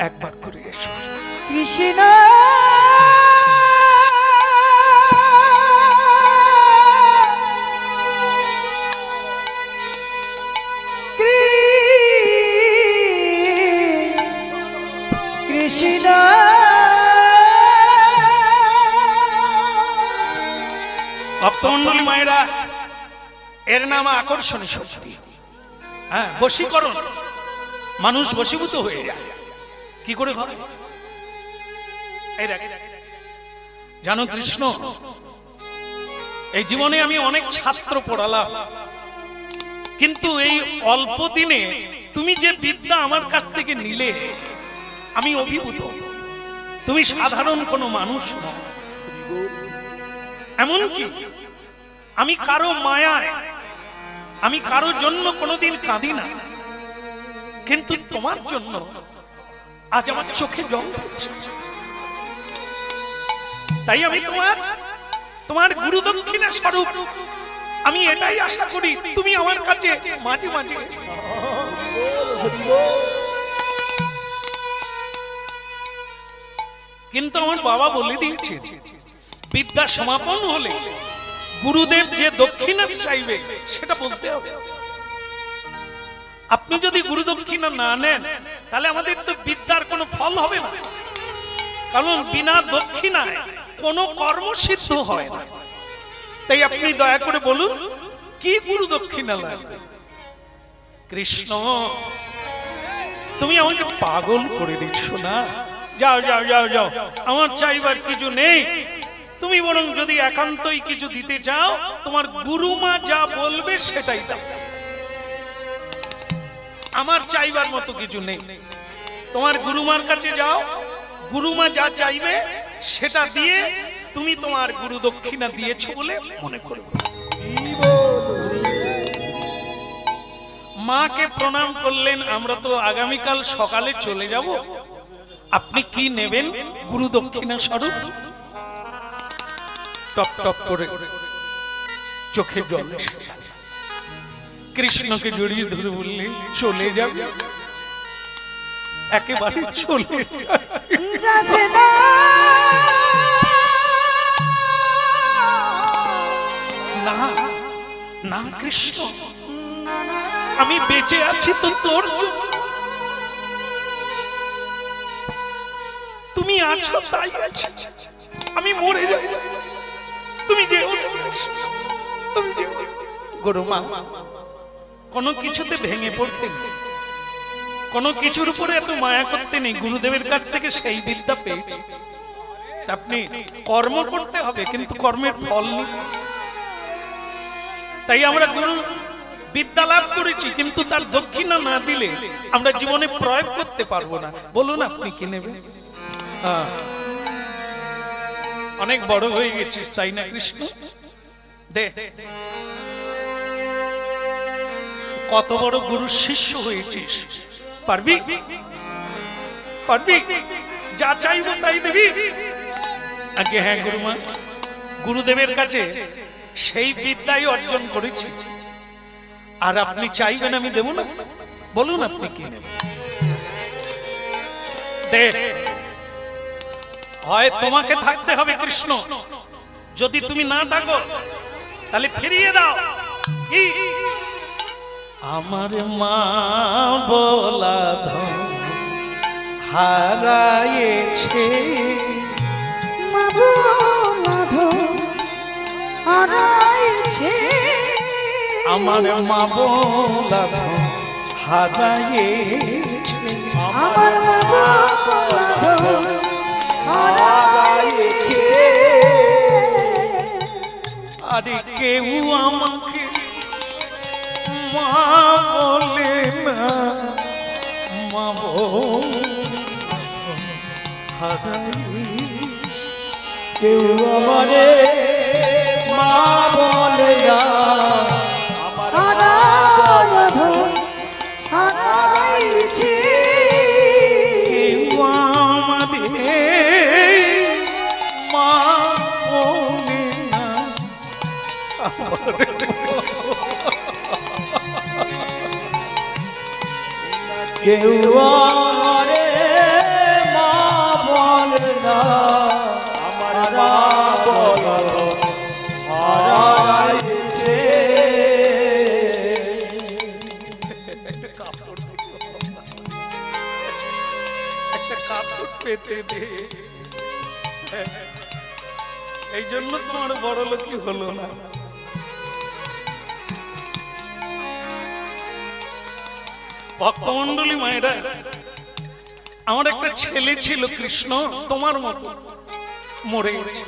একবার করে এসো। কৃষ্ণ কৃষ্ণ ভক্তমন্ডলী মায়েরা, এর নাম আকর্ষণ শক্তি। হ্যাঁ, বশীকরণ, মানুষ বশীভূত হয়ে যায়। কি করে হয়? এই দেখ, জানো কৃষ্ণ, এই জীবনে আমি অনেক ছাত্র পড়ালাম, কিন্তু এই অল্প দিনে তুমি যে বিদ্যা আমার কাছ থেকে নিলে আমি অভিভূত। তুমি সাধারণ কোনো মানুষ নও। এমনকি আমি কারো মায়ায়, আমি কারো জন্য কোনোদিন কাঁদি না, কিন্তু তোমার জন্য আজ আমার চোখে জল পড়ছে। তাই আমি তোমার গুরু দক্ষিণা স্বরূপ আমি এটাই আশা করি, তুমি আমার কাছে মাঝে মাঝে। কিন্তু আমার বাবা বলে দিয়েছে, বিদ্যা সমাপন হলে গুরুদেব যে দক্ষিণা চাইবে সেটা বলতে হবে। আপনি যদি গুরু দক্ষিণা না নেন, তাহলে আমাদের তো বিদ্যার কোনো ফল হবে না, কারণ বিনা দক্ষিণায় কোনো কর্ম সিদ্ধ হয় না। তাই আপনি দয়া করে বলুন, কি গুরু দক্ষিণা লাগবে? কৃষ্ণ, তুমি আমাকে পাগল করে দিচ্ছ না। যাও যাও যাও যাও, আমার চাইবার কিছু নেই। তুমি বরং যদি একান্তই কিছু দিতে চাও, তোমার গুরুমা যা বলবে সেটাই দাও। আমার চাইবার মতো কিছু নেই। তোমার গুরুমার কাছে যাও, গুরুমা যা চাইবে সেটা দিয়ে তুমি তোমার গুরু দক্ষিণা দিয়েছো বলে মনে করবে। মাকে প্রণাম করলেন। আমরা তো আগামীকাল সকালে চলে যাব, আপনি কি নেবেন গুরু দক্ষিণা স্বরূপ? টপ টপ করে চোখে জল এসে গেল। কৃষ্ণকে জড়িয়ে ধরে বললেন, চলে যাবে, একেবারে চলে যাচ্ছে না না কৃষ্ণ, আমি বেঁচে আছি তো তোর জন্য। তুমি আছো তাই আছি, আমি মরে যাব, তুমি যেও না, তুমি যেও না। গুরুমা কোনো কিছুতে ভেঙে পড়তে নেই, কোনো কিছুর উপরে এত মায়া করতে নেই। গুরুদেবের কাছ থেকে সেই বিদ্যা পেয়েছি। আপনি কর্ম করতে হবে, কিন্তু কর্মের ফল নেই। তাই আমরা গুরু বিদ্যা লাভ করেছি, কিন্তু তার দক্ষিণা না দিলে আমরা জীবনে প্রয়োগ করতে পারবো না। বলুন আপনি কি নেবেন? অনেক বড় হয়ে গেছিস তাই না কৃষ্ণ? দে, কত বড় গুরু শিষ্য হয়েছিস, পারবি? পারবি? যা চাইবো তাই দেবি? আগে হ্যাঁ গুরুমা, গুরুদেবের কাছে সেই বিদ্যাই অর্জন করেছি। আর আপনি চাইবেন আমি দেব না? বলুন আপনি কি নেবেন? দে, হয় তোমাকে থাকতে হবে কৃষ্ণ, যদি তুমি না থাকো তাহলে ফিরিয়ে দাও। কি? আমার মা বলা ধন হারায়েছে, মা বলা ধন হারায়েছে, আমার মা বলা ধন হারায়েছে, আমার মা বলা ধন হারায়েছে। আরে কেউ আমাকে মা বলে না, মা হারায়েছে। কেউ আমারে মা বলে না, আমার হারায় ধন হারায়েছে, কেউ আমাদের মা বলে না, কেউ আমারে মা বলে না, আমার মা বলা হারাইছে। একটা কাপড় পেতে দে। এই জন্য তোমার বড় লোকই হলো না। ভক্তমন্ডলী মায়েরা, আমার একটা ছেলে ছিল কৃষ্ণ, তোমার মতো মরে গেছে।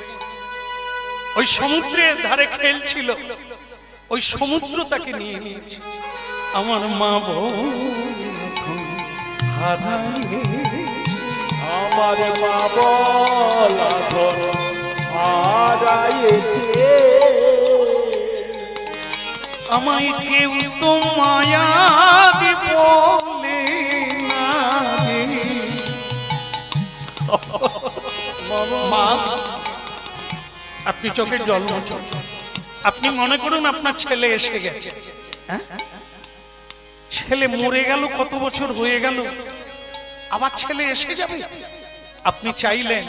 ওই সমুদ্রের ধারে খেলছিল, ওই সমুদ্র তাকে নিয়ে নিয়েছে। আমার মা হারাইছে, আমার মা বলা ধন হারাইছে, আমায় কেউ তো মায়া বলে না রে। মা, আপনি চোখের জল মোছন। আপনি মনে করুন আপনার ছেলে এসে গেছে, হ্যাঁ? ছেলে মরে গেল, কত বছর হয়ে গেল, আবার ছেলে এসে যাবে। আপনি চাইলেন,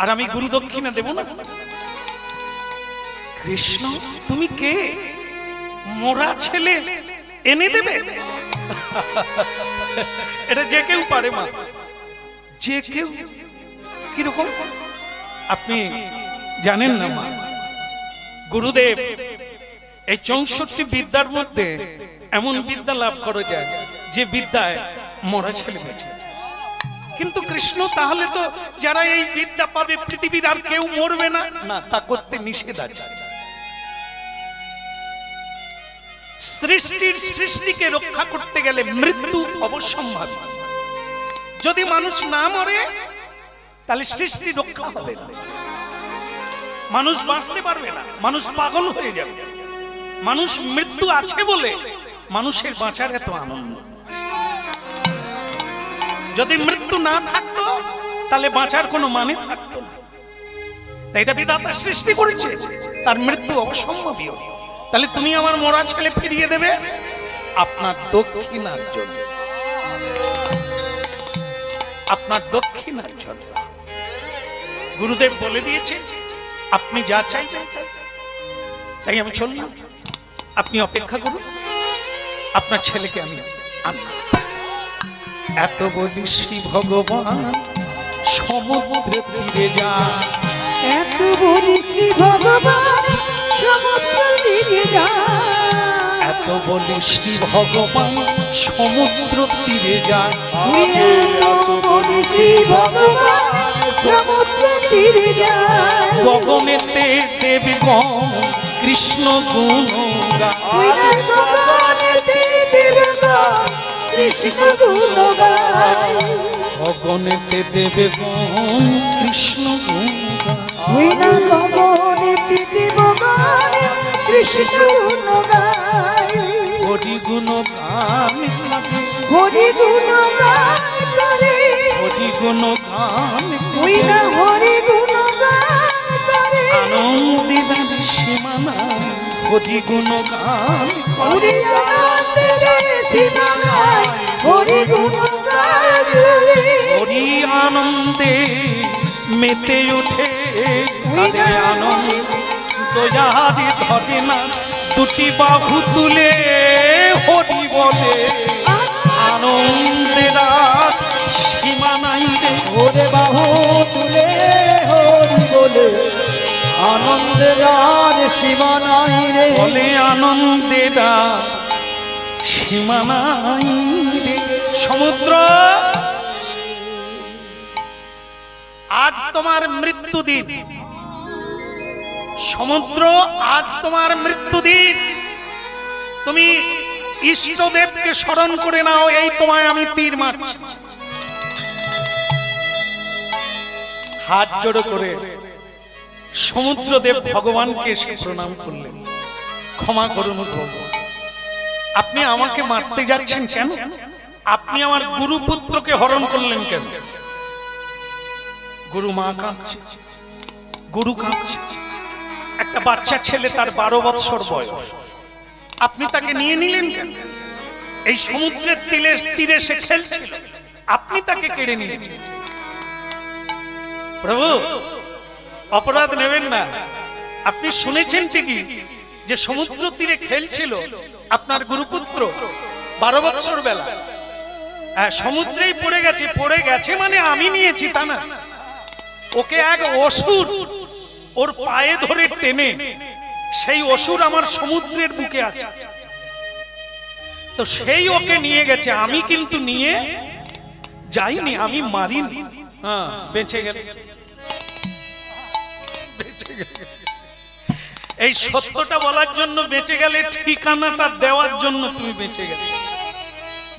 আর আমি গুরু দক্ষিণা দেব না? কৃষ্ণ তুমি কে? মোরা ছেলে এনে দেবে? এটা যে কেউ পারে মা, যে কেউ। কিরকম আপনি জানেন না মা? গুরুদেব এই 64 বিদ্যার মধ্যে এমন বিদ্যা লাভ করা যায় যে বিদ্যায় মরা ছেলে বেঁচে। কিন্তু কৃষ্ণ তাহলে তো যারা এই বিদ্যা পাবে পৃথিবীর আর কেউ মরবে না? না, তা করতে নিষেধ আছে। সৃষ্টির সৃষ্টিকে রক্ষা করতে গেলে মৃত্যু অবশ্যম্ভাবী। যদি মানুষ না মরে তাহলে সৃষ্টি রক্ষা হবে না, মানুষ বাঁচতে পারবে না, মানুষ পাগল হয়ে যাবে। মানুষ মৃত্যু আছে বলে মানুষের বাঁচার এত আনন্দ। যদি মৃত্যু না থাকতো তাহলে বাঁচার কোনো মানে থাকতো না। তাই এটা বিধাতা সৃষ্টি করেছে, তার মৃত্যু অবশ্যম্ভাবী। তাহলে তুমি আমার মরা ছেলে ফিরিয়ে দেবে আপনার দক্ষিণার জন্য, আপনার দক্ষিণার জন্য। গুরুদেব বলে দিয়েছে আপনি যা চাইছেন তাই আমি চললাম। আপনি অপেক্ষা করুন, আপনার ছেলেকে আমি আনব। এত বলি শ্রী ভগবান সমুদ্রের তীরে যান, এত বলি শ্রী ভগবান সমুদ্র তীরে যান, এত বলি শ্রী ভগবান সমুদ্র তীরে যান। এত বলি শ্রী ভগবান সমুদ্র তীরে যান, গগনেতে দেবগণ কৃষ্ণ গুণ গায়, গগনেতে দেবগণ কৃষ্ণ গুণ গায়, গগনেতে দেবগণ কৃষ্ণ গুণ হইনা গগনেতে দেবগণ কৃষ্ণ গুণ গায়, হরি গুণ গান হরি গুণ গান করে, হরি গুণ গান হইনা হরি গুণ গান করে, আনন্দিদার সীমানা হরি গুণ গান হরি আনন্দের সীমানায় হরি গুণ গান করে, হরি আনন্দে মেতে ওঠে, তাদের আনন্দ দয়ারি ধরে না, দুটি বাহু তুলে হরি বলে আনন্দের রাত সীমানাই রে। ওরে বাহু তুলে হরি বলে আনন্দের আর সীমা নাই রে। বলে আনন্দের রাত সীমানাই রে। সমুদ্র আজ তোমার মৃত্যু দিন, সমুদ্র আজ তোমার মৃত্যু দিন, তুমি ইষ্টদেবকে স্মরণ করে নাও, এই তোমায় আমি তীর মারছি। হাত জোড়ো করে সমুদ্রদেব ভগবানকে এসে প্রণাম করলেন, ক্ষমা করুন প্রভু, আপনি আমাকে মারতে যাচ্ছেন কেন? আপনি আমার গুরুপুত্রকে হরণ করলেন কেন? গুরু মা কাঁদছে, গুরু কাঁদছে, একটা বাচ্চা ছেলে, তার 12 বৎসর বয়স, আপনি তাকে নিয়ে নিলেন কেন? এই সমুদ্রের তীরে সে খেলছিল, আপনি তাকে কেড়ে নিয়েছেন। প্রভু অপরাধ নেবেন না, আপনি শুনেছেন ঠিকই যে সমুদ্র তীরে খেলছিল আপনার গুরুপুত্র 12 বৎসর বেলা, সমুদ্রেই পড়ে গেছে। পড়ে গেছে মানে আমি নিয়েছি তা না, ওকে এক অসুর ওর পায়ে ধরে টেনে, সেই অসুর আমার সমুদ্রের বুকে আছে, তো সেই ওকে নিয়ে গেছে, আমি কিন্তু নিয়ে যাইনি, আমি মারিনি। হ্যাঁ, বেঁচে গেল। এই সত্যটা বলার জন্য বেঁচে গেলে, ঠিকানাটা দেওয়ার জন্য তুমি বেঁচে গেলে।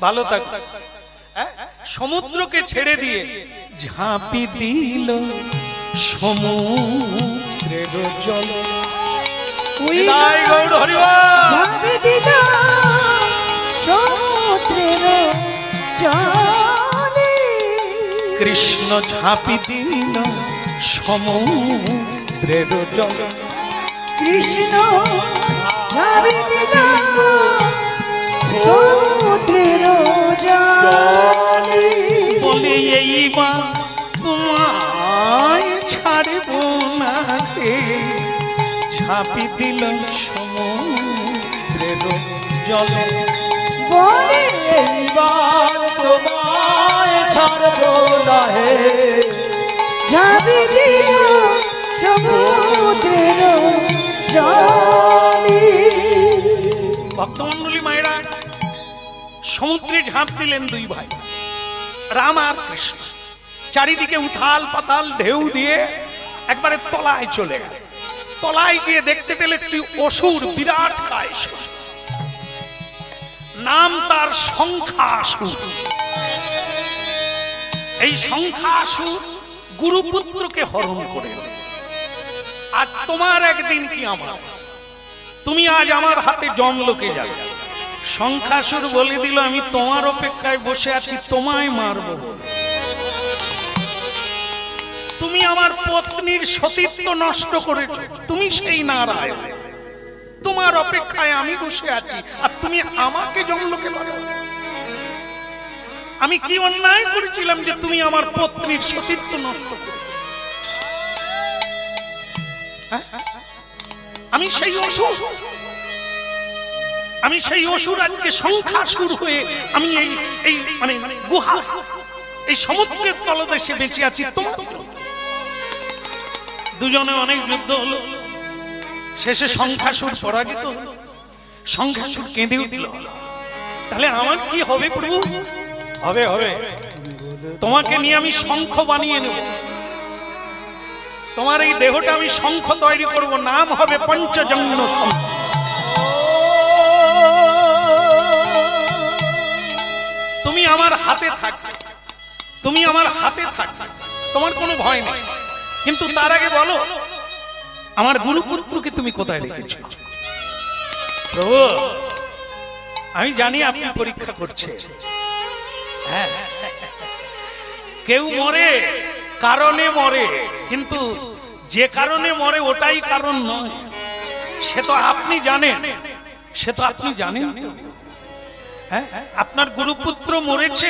ভালো থাকো। সমুদ্রকে ছেড়ে দিয়ে ঝাঁপি দিল সমুদ্রের জল। বিদায় গৌর হরিবল। ঝাঁপি দিল সমুদ্রের জলে, কৃষ্ণ ঝাঁপি দিল সমুদ্রের জল। কৃষ্ণ ঝাঁপি দিল সমুদ্রের জলে, বলে এইবার তোমায় ছাড়ব না রে, ঝাঁপি দিল সমুদ্রের জলে। বলে এইবার তোমায় ছাড়বো না হে, ঝাঁপি দিল সমুদ্রের জলে। ভক্তমন্ডলী মায়েরা, সমুদ্রে ঝাঁপ দিলেন দুই ভাই, রাম আর কৃষ্ণ। চারিদিকে উথাল পাতাল ঢেউ দিয়ে একবারে তলায় চলে গেল। তলায় গিয়ে দেখতে পেলে একটি অসুর, বিরাট কায়, নাম তার শঙ্খাসুর। এই শঙ্খাসুর গুরুপুত্রকে হরণ করে। আজ তোমার একদিন কি আমার, তুমি আজ আমার হাতে জমলোকে যাবে। শঙ্খাসুর বলে দিল, আমি তোমার অপেক্ষায় বসে আছি, তোমায় মারব। তুমি আমার পত্নীর সতীত্ব নষ্ট করেছ, তুমি সেই নারায়ণ, তোমার অপেক্ষায় আমি বসে আছি, আর তুমি আমাকে জমলোকে মারো। আমি কি অন্যায় করেছিলাম যে তুমি আমার পত্নীর সতীত্ব নষ্ট করেছ? আমি সেই অসুর, আমি সেই অসুর আজকে সংখ্যাসুর হয়ে আমি এই এই মানে গুহা এই সমুদ্রের তলদেশে বেঁচে আছি। তোমার দুজনে অনেক যুদ্ধ হলো, শেষে সংখ্যাসুর পরাজিত হলো, সংখ্যাসুর কেঁদে উঠল। তাহলে আমার কি হবে প্রভু? হবে হবে, তোমাকে নিয়ে আমি শঙ্খ বানিয়ে নেব, তোমার এই দেহটা আমি শঙ্খ তৈরি করব, নাম হবে পঞ্চজন্য শঙ্খ। তুমি আমার হাতে থাকবে, তুমি আমার হাতে থাকবে, তোমার কোনো ভয় নেই। কিন্তু তার আগে বলো, আমার গুরুপুত্রকে তুমি কোথায় রেখেছো? প্রভু আমি জানি আপনি পরীক্ষা করছে। হ্যাঁ, কেউ মরে কারণে মরে, কিন্তু যে কারণে মরে ওটাই কারণ নয়, সে তো আপনি জানেন, সে তো আপনি জানেন। হ্যাঁ, আপনার গুরুপুত্র মরেছে,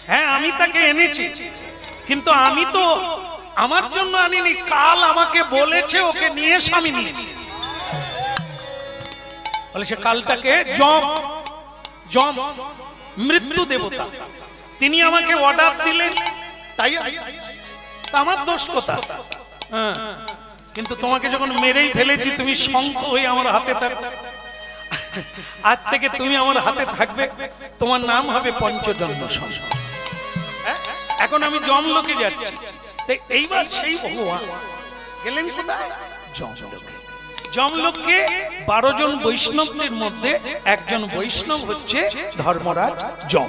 হ্যাঁ আমি তাকে এনেছি, কিন্তু আমি তো আমার জন্য আনিনি, কাল আমাকে বলেছে ওকে নিয়ে স্বামী নিয়ে বলে। সে কালটাকে যম, যম মৃত্যু দেবতা, তিনি আমাকে অর্ডার দিলেন, তাই আমার দোষ কথা। হ্যাঁ, কিন্তু তোমাকে যখন মেরেই ফেলেছি, তুমি শঙ্খ হয়ে আমার হাতে থাকবে, আজ থেকে তুমি আমার হাতে থাকবে, তোমার নাম হবে পঞ্চজন্য শঙ্খ। এখন আমি যমলোকে যাচ্ছি, এইবার সেই ভগবান গেলেন কোথায়? যমলোকে। যমলোকে 12 জন বৈষ্ণবদের মধ্যে একজন বৈষ্ণব হচ্ছে ধর্মরাজ যম।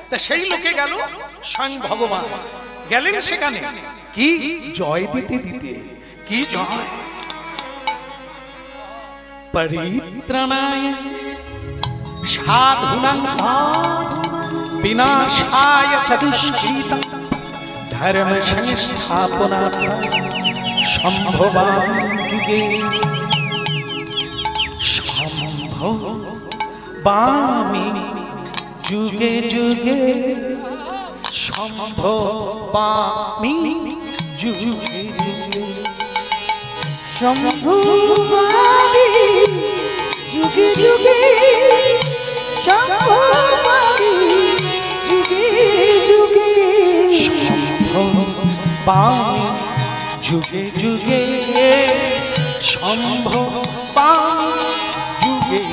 তা সেই লোকে গেল, স্বয়ং ভগবান গেলেন সেখানে, কি জয় দিতে দিতে, কি জয়, পরিত্রাণায় সাধুনাং বিনাশায় চ দুষ্কৃতাং ধর্ম সংস্থাপনার্থায় সম্ভবামি যুগে, সম্ভবামি যুগে যুগে, সম্ভবামি যুগে যুগে, সম্ভবামি যুগে যুগে, সম্ভবামি যুগে যুগে, সম্ভবামি যুগে যুগে, সম্ভবামি যুগে,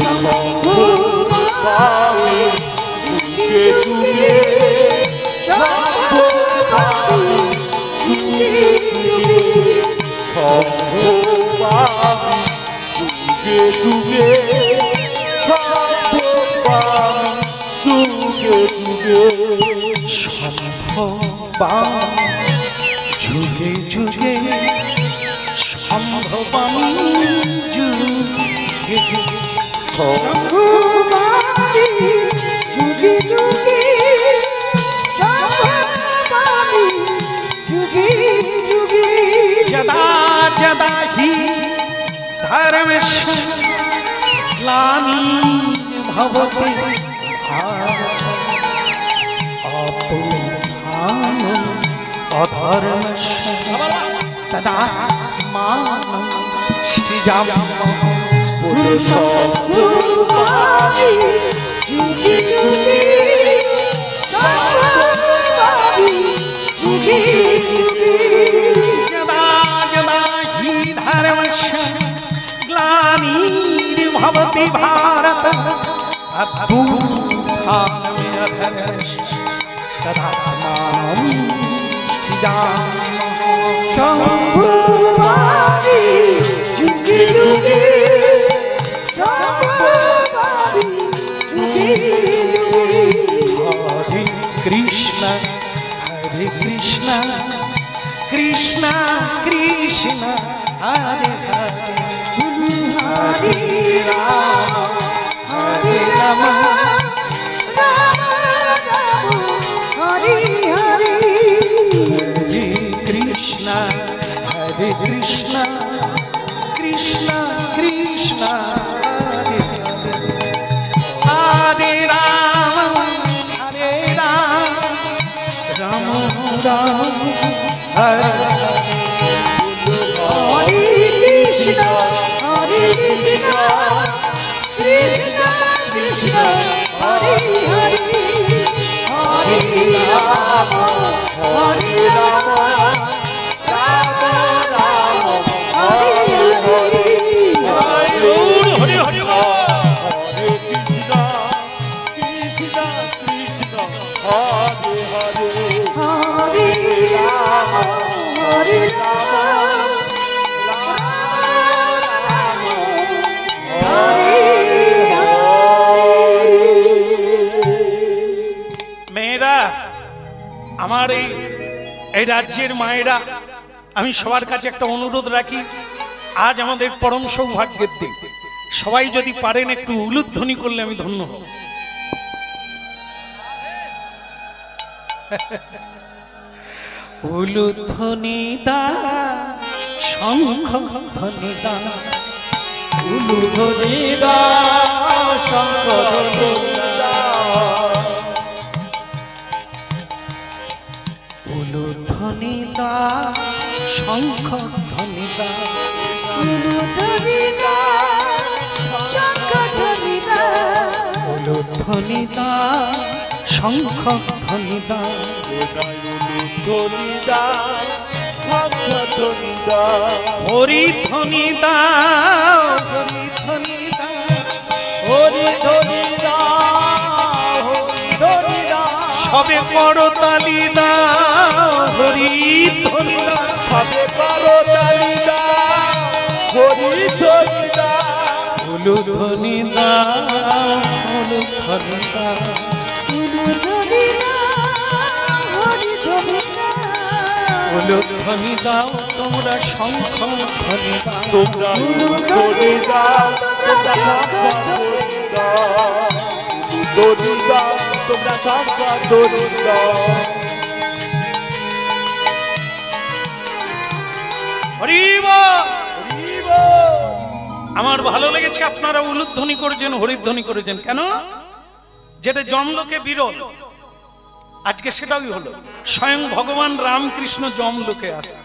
সম্ভবামি যুগে যুগে, সম্ভবামি যুগে যুগে, সম্ভবামি যুগে যুগে, সম্ভবামি যুগে যুগে, সম্ভবামি যুগে যুগে, সম্ভবামি যুগে যুগে, সম্ভবামি যুগে যুগে, সম্ভবামি যুগে যুগে, যদা যদা হি ধর্মস্য গ্লানির্ভবতি অপমানং অধর্মস্য তদাত্মানং সৃজাম্যহং সম্ভবামি যুগে যুগে, সম্ভবামি যুগে যুগে, যদা যদা হি ধর্মস্য গ্লানির্ভবতি ভারত অভ্যুত্থানমধর্মস্য তদাত্মানং সৃজাম্যহং। সম্ভবামি যুগে যুগে, সম্ভবামি যুগে যুগে, হরে কৃষ্ণ হরে কৃষ্ণ, কৃষ্ণ কৃষ্ণ হরে হরে, হরে রাম হরে রাম, রাম রাম হরে হরে, হরে কৃষ্ণ হরে কৃষ্ণ, কৃষ্ণ কৃষ্ণ হরে হরে, হরে রাম হরে রাম, রাম রাম হরে হরে। হরে কৃষ্ণ হরি রাম হরি রাম রাম হরি মেয়েরা, আমার এই রাজ্যের মায়েরা, আমি সবার কাছে একটা অনুরোধ রাখি, আজ আমাদের পরম সৌভাগ্যের দিন। সবাই যদি পারেন একটু উলুধ্বনি করলে আমি ধন্য হব। উলুধ্বনি দা, শঙ্খ ধ্বনি দা, উলুধ্বনি দা, শঙ্খ ধ্বনি দা, উলুধ্বনি দা, শঙ্খ ধ্বনি দা, উলুধ্বনি দা, শঙ্খ ধ্বনি দা, উলুধ্বনি দা, শঙ্খ ধ্বনি দা, উলুধ্বনি দা, শঙ্খ ধ্বনি দা, হরি ধ্বনি দা, হরি ধ্বনি দা, হরি ধ্বনি দা, হরি ধ্বনি দা, সবে করতালি দা, হরি ধ্বনি দা, সবে করতালি দা, হরি ধ্বনি দা, উলুধ্বনি দা, উলুধ্বনি দা, উলুধ্বনি দা, হরি ধ্বনি দা, উলুধ্বনি দাও তোমরা, শঙ্খ ধ্বনি দাও তোমরা উলুধ্বনি দা, তোমরা শঙ্খ ধ্বনি দা, উলুধ্বনি দা, তোমরা শঙ্খ ধ্বনি দা। হরি বল। আমার ভালো লেগেছে আপনারা উলুধ্বনি করেছেন, হরিধ্বনি করেছেন। কেন? যেটা জমলোকে বিরল, আজকে সেটাই হলো। স্বয়ং ভগবান রামকৃষ্ণ জমলোকে আসে,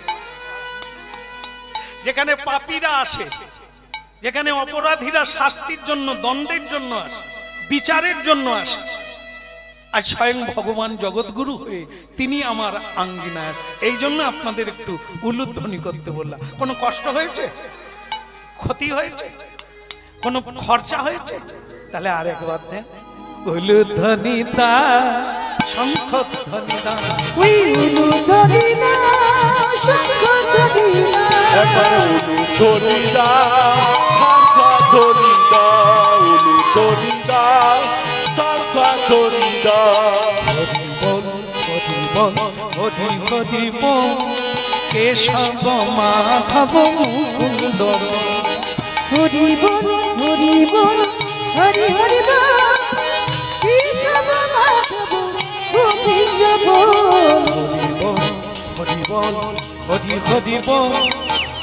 যেখানে পাপীরা আসে, যেখানে অপরাধীরা শাস্তির জন্য, দণ্ডের জন্য আসে, বিচারের জন্য আসে। আর স্বয়ং ভগবান জগৎগুরু হয়ে তিনি আমার আঙ্গিনায় আসে। এই জন্য আপনাদের একটু উলুধ্বনি করতে বললাম। কোনো কষ্ট হয়েছে, ক্ষতি হয়েছে, কোনো খরচা হয়েছে? তাহলে আর একবার দেন, উলুধ্বনি দা, শঙ্খ ধ্বনি দা, উলুধ্বনি দা, শঙ্খ ধ্বনি দা, একবার উলুধ্বনি দা, শঙ্খ ধ্বনি দা, উলুধ্বনি দা, শঙ্খ ধ্বনি দা। হরি বল, হরি বল, হরি হরি বল, কেশব মাধব মুকুন্দ, হরি বল হরি বল, হরি হরি বল, কেশব মাধব গোবিন্দ বল, হরি বল, হরি হরি বল,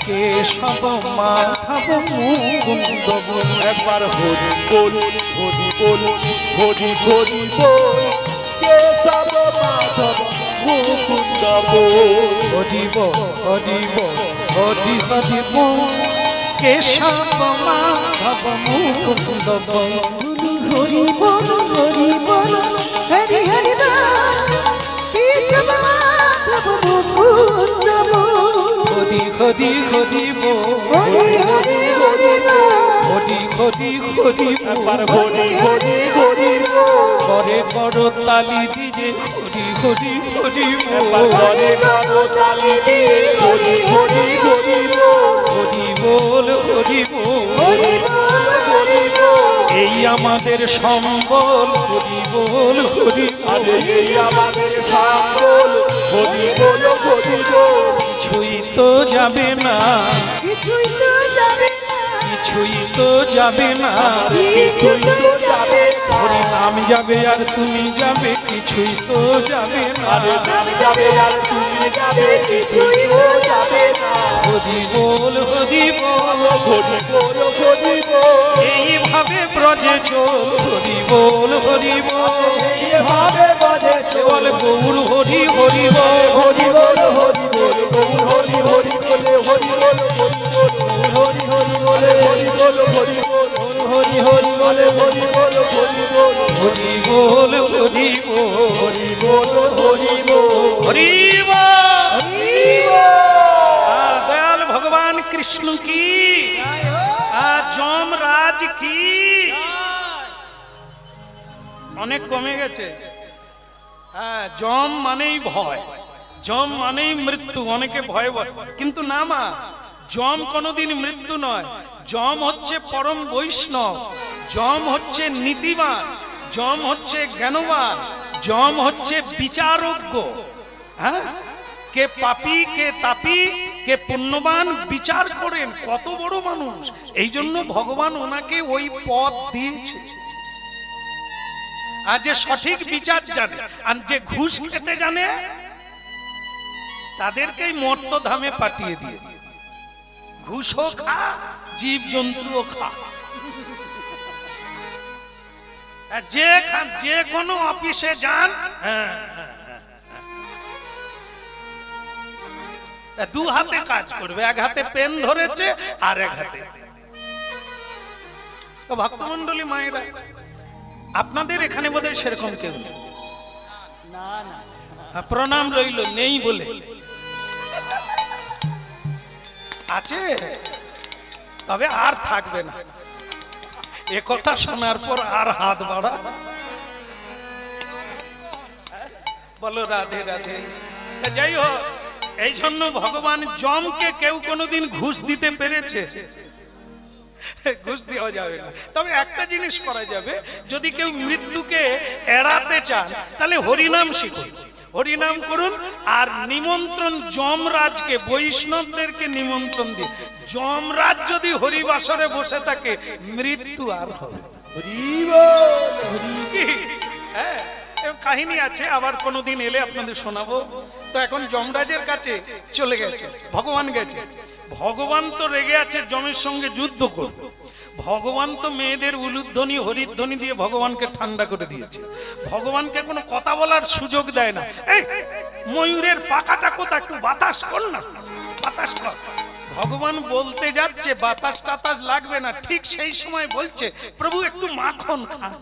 কেশব মাধব মুকুন্দ বল। একবার হরি বল, হরি বল, হরি হরি বল, কেশব মাধব মুকুন্দ বল। হরি বল, হরি বল, হরি হরি বল, কেশব মাধব মুকুন্দ বল। হরি বল হরি বল, হরি হরি বল, কেশব মাধব মুকুন্দ বল, হরি হরি হরি বল, হরি হরি হরি বল, হরি হরি হরি একবার বল। হরি হরি হরি বল, করে করো তালি দিজে, হরি হরি হরি একবার বল, হরি করো তালি দিয়ে, হরি হরি হরি বল, হরি বল, হরি বল। হরি বল হরি বল, এই আমাদের সম্বল, হরি বল, হরি বল। আরে এই আমাদের সাবল, হরি বল, হরি বল। কিছুই তো যাবে না, কিছুই তো যাবে না, কিছুই তো যাবে না, কিছুই তো যাবে না, হরি নাম যাবে আর তুমি যাবে, কিছুই তো যাবে না। আরে নাম যাবে আর তুমি যাবে, কিছুই তো যাবে না। হরি বল, হরি বল, হরি বল, হরি বল, এইভাবে ব্রজে চল, হরি বল, হরি বল। এভাবে বাজে বল গৌর হরি হরি বল, হরি বল, হরি বল, গৌর হরি হরি বলে, হরি বল, হরি বল, হরি হরি বলে, হরি বল, হরি বল, হরি হরি বলে, হরি বল, হরি বল, হরি বল, হরি বল, হরি বল, হরি বল, হরি বল। দয়াল ভগবান কৃষ্ণ কি, যমরাজ কি। অনেক কমে গেছে, হ্যাঁ, যম মানেই ভয়, যম মানেই মৃত্যু। অনেকে ভয় ভয়, কিন্তু না মা, যম কোনোদিন মৃত্যু নয়। যম হচ্ছে পরম বৈষ্ণব, যম হচ্ছে নীতিবান, যম হচ্ছে জ্ঞানবান, যম হচ্ছে বিচারজ্ঞ। হ্যাঁ, কে পাপী কে তাপী কে পুণ্যবান বিচার করেন, কত বড় মানুষ। এই জন্য ভগবান ওনাকে ওই পদ দিয়েছে। আর যে সঠিক বিচার জানে আর যে ঘুষ খেতে জানে তাদেরকেই মর্তধামে পাঠিয়ে দিয়ে, ঘুষও খা জীব জন্তুও খা। যে কোনো অফিসে যান, দু হাতে কাজ করবে, এক হাতে পেন ধরেছে আর এক হাতে। তো ভক্তমন্ডলী মায়েরা, আপনাদের এখানে বোধহয় সেরকম কেউ নেই। প্রণাম রইল, নেই বলে আছে, তবে আর থাকবে না। এ কথা শোনার পর আর হাত বাড়া, বলো রাধে রাধে। যাই হোক, এই জন্য ভগবান যমকে কেউ কোনোদিন ঘুষ দিতে পেরেছে? ঘুষ দেওয়া যাবে না। তবে একটা জিনিস করা যাবে, যদি কেউ মৃত্যুকে এড়াতে চান তাহলে হরিনাম শিখুন, হরিনাম করুন। আর নিমন্ত্রণ যমরাজকে, বৈষ্ণবদেরকে নিমন্ত্রণ দিন। যমরাজ যদি হরিবাসরে বসে থাকে, মৃত্যু আর হবে। হ্যাঁ, কাহিনী আছে, আবার কোনোদিন এলে আপনাদের শোনাবো। তো এখন যমরাজের কাছে চলে গেছে, ভগবান গেছে। ভগবান তো রেগে আছে, যমের সঙ্গে যুদ্ধ করবে। ভগবান তো মেয়েদের উলুধ্বনি হরিধ্বনি দিয়ে ভগবানকে ঠান্ডা করে দিয়েছে। ভগবানকে কোনো কথা বলার সুযোগ দেয় না। এই ময়ূরের পাখাটা কোথা, একটু বাতাস কর না, বাতাস কর। ভগবান বলতে যাচ্ছে বাতাস টাতাস লাগবে না, ঠিক সেই সময় বলছে প্রভু একটু মাখন খান।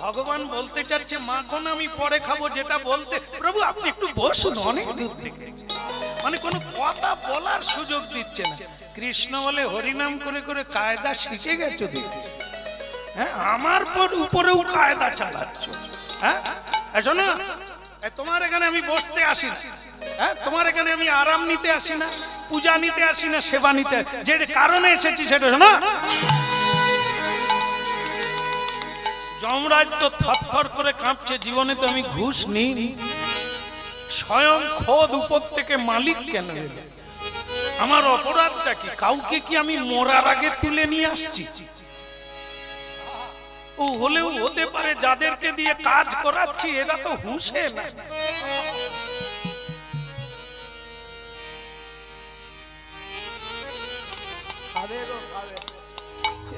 ভগবান বলতে চাচ্ছে মাখন আমি পরে খাবো, যেটা বলতে প্রভু আপনি একটু বসুন, অনেক দূর থেকে, মানে কোনো কথা বলার সুযোগ দিচ্ছে না। কৃষ্ণ বলে হরিনাম করে করে কায়দা শিখে গেছো দেখি, হ্যাঁ, আমার উপরেও কায়দা চালাচ্ছ। হ্যাঁ, শোনো, তোমার এখানে আমি বসতে আসি না, হ্যাঁ, তোমার এখানে আমি আরাম নিতে আসি না, পূজা নিতে আসি না, সেবা নিতে, যে কারণে এসেছি সেটা শোনো। যমরাজ তো থরথর করে কাঁপছে, জীবনে তো আমি ঘুষ নিইনি। স্বয়ং খোদ উপর থেকে মালিক কেন এলো? আমার অপরাধটা কি? কাউকে কি আমি মরার আগে তুলে নিয়ে আসছি? ও হলেও হতে পারে যাদেরকে দিয়ে কাজ করাচ্ছি এরা তো হুঁশে না।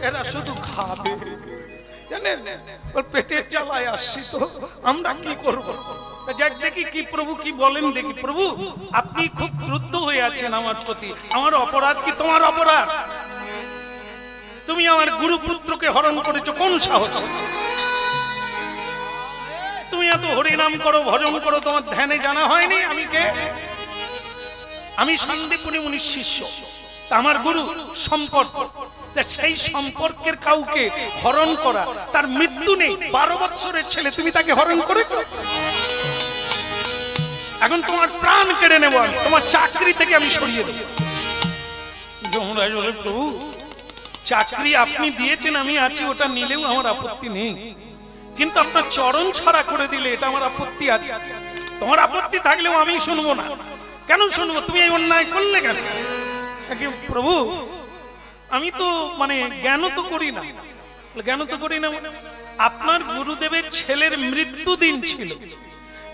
এরা শুধু খাবে, জানেন, ওর পেটের জ্বালায় আসছি, তো আমরা কি করব? দেখি কি প্রভু কি বলেন, দেখি। প্রভু আপনি খুব ক্রুদ্ধ হয়ে আছেন আমার প্রতি, আমার অপরাধ কি? তোমার অপরাধ, তুমি আমার গুরুপুত্রকে হরণ করেছো, কোন সাহস? তুমি এত হরিনাম করো, ভজন করো, তোমার ধ্যানে জানা হয়নি আমি কে? আমি সন্দীপনী মুনির শিষ্য, আমার গুরু সম্পর্ক। সেই সম্পর্কের কাউকে হরণ করা, তার মৃত্যু নেই, 12 বৎসরের ছেলে, তুমি তাকে হরণ করে এখন তোমার প্রাণ কেড়ে নেব আমি, তোমার চাকরি থেকে আমি সরিয়ে দেব। যমরাজ বলে প্রভু চাকরি আপনি দিয়েছেন, আমি আছি, ওটা নিলেও আমার আপত্তি নেই, কিন্তু আপনার চরণ ছাড়া করে দিলে এটা আমার আপত্তি আছে। তোমার আপত্তি থাকলেও আমি শুনবো না। কেন শুনবো? তুমি এই অন্যায় করলে কেন? প্রভু আমি তো মানে জ্ঞান তো করি না। জ্ঞান তো করি না মানে আপনার গুরুদেবের ছেলের মৃত্যু দিন ছিল,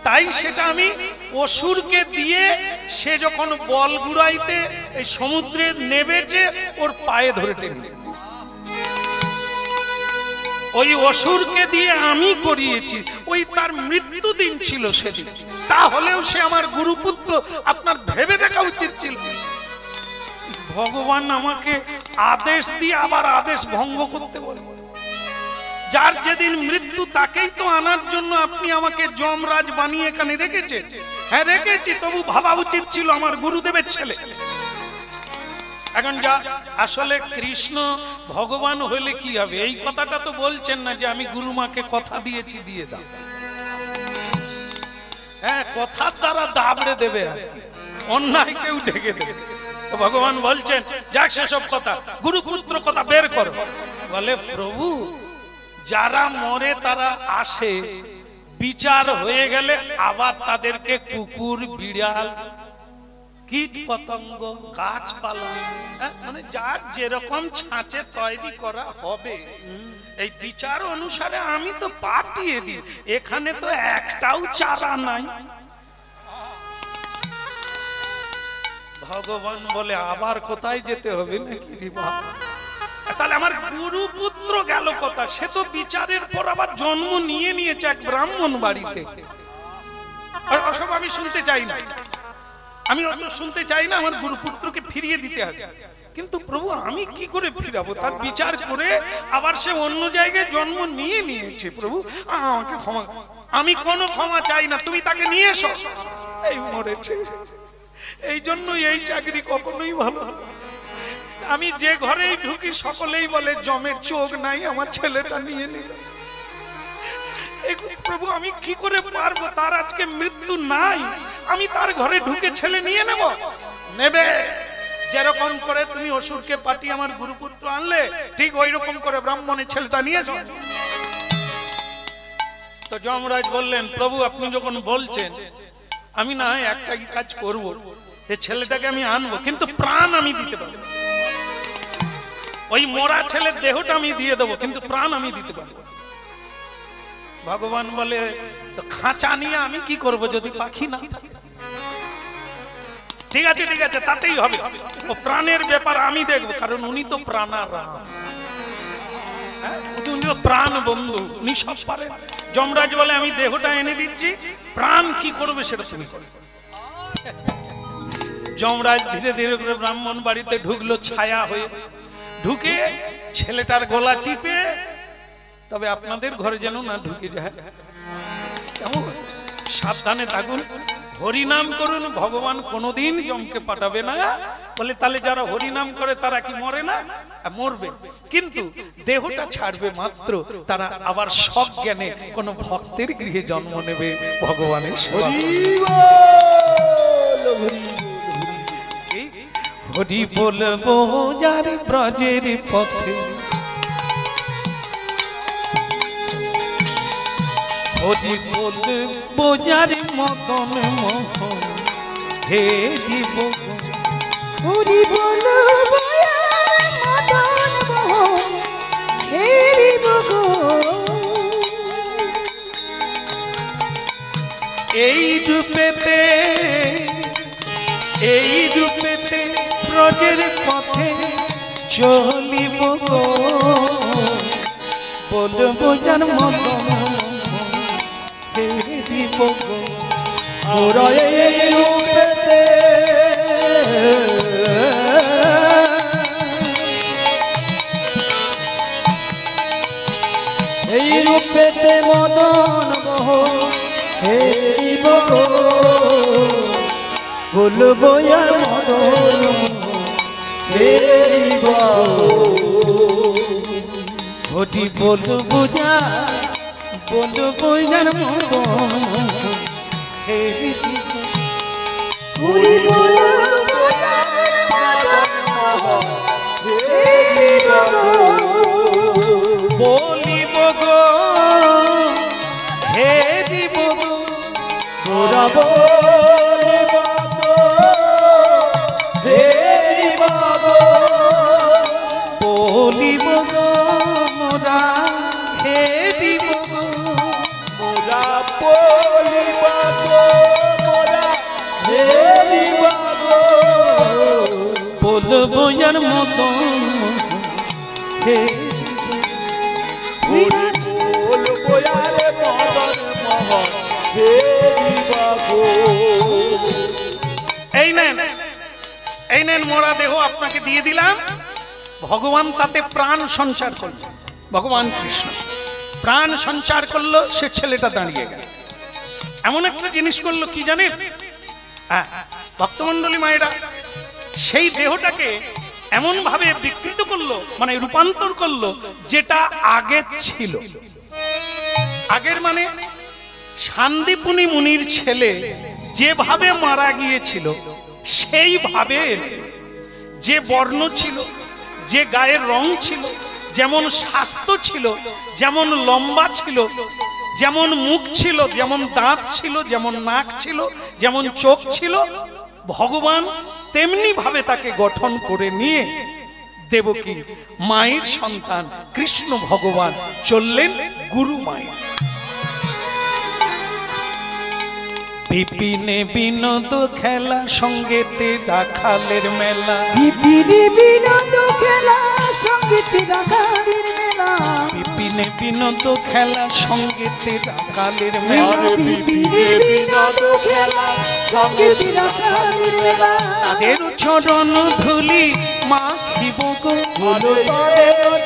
তাই সেটা আমি অসুরকে দিয়ে, সে যখন বল গুড়াইতে এই সমুদ্রে নেবেছে, ওর পায়ে ধরে টেনে, ওই অসুরকে দিয়ে আমি করিয়েছি, ওই তার মৃত্যু দিন ছিল সেদিন। তাহলেও সে আমার গুরুপুত্র, আপনার ভেবে দেখা উচিত ছিল। ভগবান আমাকে আদেশ দিয়ে আবার আদেশ ভঙ্গ করতে বলে। যার যেদিন মৃত্যু তাকেই তো আনার জন্য আপনি আমাকে যমরাজ বানিয়ে এখানে রেখেছেন। হ্যাঁ রেখেছি, তবু ভাবা উচিত ছিল আমার গুরুদেবের ছেলে। এখন যা আসলে কৃষ্ণ ভগবান হলে কি হবে, এই কথাটা তো বলছেন না যে আমি গুরুমাকে কথা দিয়েছি দিয়ে দাও। কথার দ্বারা দাবড়ে দেবে আর কি, অন্যায় কেউ ঢেকে দেবে। তো ভগবান বলছেন যাক সেসব কথা, গুরুপুত্র কথা বের করো। বলে প্রভু যারা মরে তারা আসে, বিচার হয়ে গেলে আবার তাদেরকে কুকুর, বিড়াল, কীট পতঙ্গ, গাছপালা, মানে যার যেরকম ছাঁচে তৈরি করা হবে এই বিচার অনুসারে আমি তো পাঠিয়ে দিই। এখানে তো একটাও চারা নাই। ভগবান বলে আবার কোথায় যেতে হবে নাকি রে বাবা? তাহলে আমার গুরুপুত্র গেল কথা, সে তো বিচারের পর আবার জন্ম নিয়ে নিয়েছে এক ব্রাহ্মণ বাড়িতে। ওসব আমি শুনতে চাই না, আমি অত শুনতে চাই না। আমার গুরুপুত্রকে ফিরিয়ে দিতে হবে। কিন্তু প্রভু আমি কি করে ফিরাবো? তার বিচার করে আবার সে অন্য জায়গায় জন্ম নিয়ে নিয়েছে। প্রভু আমাকে ক্ষমা, আমি কোনো ক্ষমা চাই না, তুমি তাকে নিয়ে এসো। এই মরেছে, এই জন্য এই চাকরি কখনোই ভালো না। আমি যে ঘরেই ঢুকি সকলেই বলে জমের চোখ নাই, আমার ছেলেটা নিয়ে নিল। প্রভু আমি কি করে পারবো? তার আজকে মৃত্যু নাই, আমি তার ঘরে ঢুকে ছেলে নিয়ে নেব? নেবে। যেরকম করে তুমি অসুরকে পাঠিয়ে আমার গুরুপুত্র আনলে, ঠিক ওই রকম করে ব্রাহ্মণের ছেলেটা নিয়ে যাও। তো যমরাজ বললেন প্রভু আপনি যখন বলছেন, আমি না একটা কাজ করব, এই ছেলেটাকে আমি আনবো, কিন্তু প্রাণ আমি দিতে পারবো। ওই মরা ছেলের দেহটা আমি দিয়ে দেবো, কিন্তু প্রাণ আমি দিতে পারবো। ভগবান বলে তো খাঁচা নিয়ে আমি কি করব যদি পাখি না থাকে? ঠিক আছে ঠিক আছে, তাতেই হবে। ও প্রাণের ব্যাপার আমি দেখবো, কারণ উনি তো প্রাণারাম, উনি তো প্রাণ বন্ধু, উনি সব পারেন। যমরাজ বলে আমি দেহটা এনে দিচ্ছি, প্রাণ কি করবে সেটা তুমি করবে। যমরাজ ধীরে ধীরে করে ব্রাহ্মণ বাড়িতে ঢুকলো, ছায়া হয়ে ঢুকে ছেলেটার গলা টিপে, তবে আপনাদের ঘরে যেন না ঢুকে যায়, কেমন সাবধানে থাকুন, হরিনাম করুন, ভগবান কোনোদিন যমকে পাঠাবে না। বলে তাহলে যারা হরিনাম করে তারা কি মরে না? মরবে, কিন্তু দেহটা ছাড়বে মাত্র, তারা আবার সব জ্ঞানে কোন ভক্তের গৃহে জন্ম নেবে, ভগবানের সেবা করবে। হরি বলবো যার ব্রজের পথে, হরি বলবো যার মদন মোহন, হে দিব হরি বলবো যার মদন মোহন, হে দিব এই রূপেতে ব্রজের পথে চলিব গো, বলবো যার মদন হে দিব গো। মোরা এই রূপেতে মদন মোহ হে বগো, বলবো আর মদন হে বগো। হরি বলবো যার মদন হে দিব, হরি বলবো যার মদন মোহন, হে দিব বলিব গো হে দিব গো, মোরা বলিব গো হে বগো, বলিব গো মোরা হে দিব গো, মোরা বলিব গো মোরা হে বগো, বলবো যার মদন হে বলবো আর মদন মোহন হে বগো। এই নেন মোরা দেহ আপনাকে দিয়ে দিলাম। ভগবান তাতে প্রাণ সঞ্চার করল, ভগবান কৃষ্ণ প্রাণ সঞ্চার করলো, সে ছেলেটা দাঁড়িয়ে গেল। এমন একটা জিনিস করলো কি জানেন ভক্তমণ্ডলী মায়েরা, সেই দেহটাকে এমন ভাবে বিকৃত করলো, মানে রূপান্তর করলো, যেটা আগে ছিল। আগের মানে শান্তিপুনি মুনির ছেলে যেভাবে মারা গিয়েছিল সেইভাবে যে বর্ণ ছিল, যে গায়ের রং ছিল, যেমন স্বাস্থ্য ছিল, যেমন লম্বা ছিল, যেমন মুখ ছিল, যেমন দাঁত ছিল, যেমন নাক ছিল, যেমন চোখ ছিল, ভগবান তেমনি ভাবে তাকে গঠন করে নিয়ে দেবকী মায়ের সন্তান কৃষ্ণ ভগবান চললেন গুরু মায়ের। বিপিনে বিনোদ খেলা, সঙ্গেতে রাখালের মেলা। বিপিনে বিনোদ খেলা, সঙ্গেতে রাখালের মেলা। বিপিনে বিনোদ খেলা, সঙ্গেতে রাখালের মেলা। বিপিনে বিনোদ খেলা, সঙ্গেতে রাখালের মেলা। তাদের চরণ ধুলি মাখিব গো,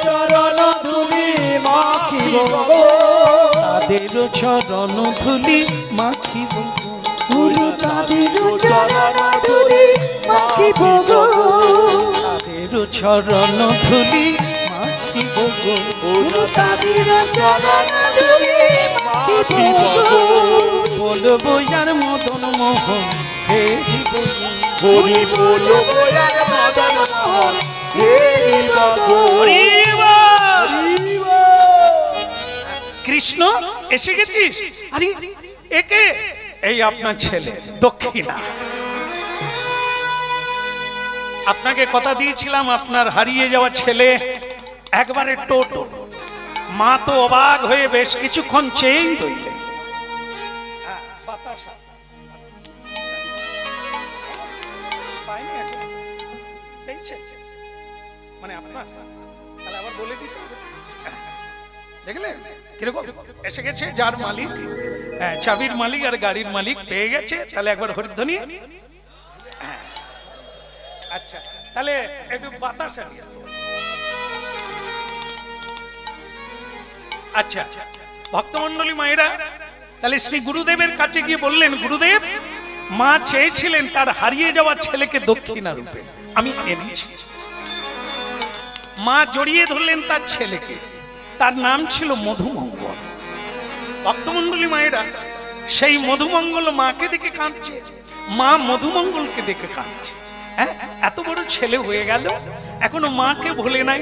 চরণ ধুলি মাখিব গো। তাদের চরণ ধুলি মাখিব গো, গুরু তাদের চরণ ধুলি মাখিব গো। তাদের চরণ ধুলি মাখিব গো, গুরু তাদের চরণ ধুলি মাখিব গো। বলবো আর মদন মোহন হে হরি বল আর মদন মোহন হে কৃষ্ণ এসে গেছিস? আরে একে, এই আপনার ছেলে দক্ষিণা। আপনাকে কথা দিয়েছিলাম আপনার হারিয়ে যাওয়া ছেলে একবারে টোটো। মা তো অবাক হয়ে বেশ কিছুক্ষণ চেয়েই রইলেন। মানে আপনার তাহলে আবার বলে দিতে হবে। দেখলেন কিরকম এসে গেছে, যার মালিক, চাবির মালিক আর গাড়ির মালিক পেয়ে গেছে। তাহলে একবার হরিধ্বনি। আচ্ছা তাহলে একটু বাতাস। আচ্ছা ভক্তমন্ডলী মায়েরা, তাহলে শ্রী গুরুদেবের কাছে গিয়ে বললেন, গুরুদেব মা চেয়েছিলেন তার হারিয়ে যাওয়া ছেলেকে দক্ষিণা রূপে, আমি এনেছি। মা জড়িয়ে ধরলেন তার ছেলেকে, তার নাম ছিল মধুমঙ্গল। ভক্তমন্ডলী মায়েরা, সেই মধুমঙ্গল মাকে দেখে কাঁদছে, মা মধুমঙ্গলকে দেখে কাঁদছে। হ্যাঁ, এত বড় ছেলে হয়ে গেল, এখনো মাকে ভোলে নাই,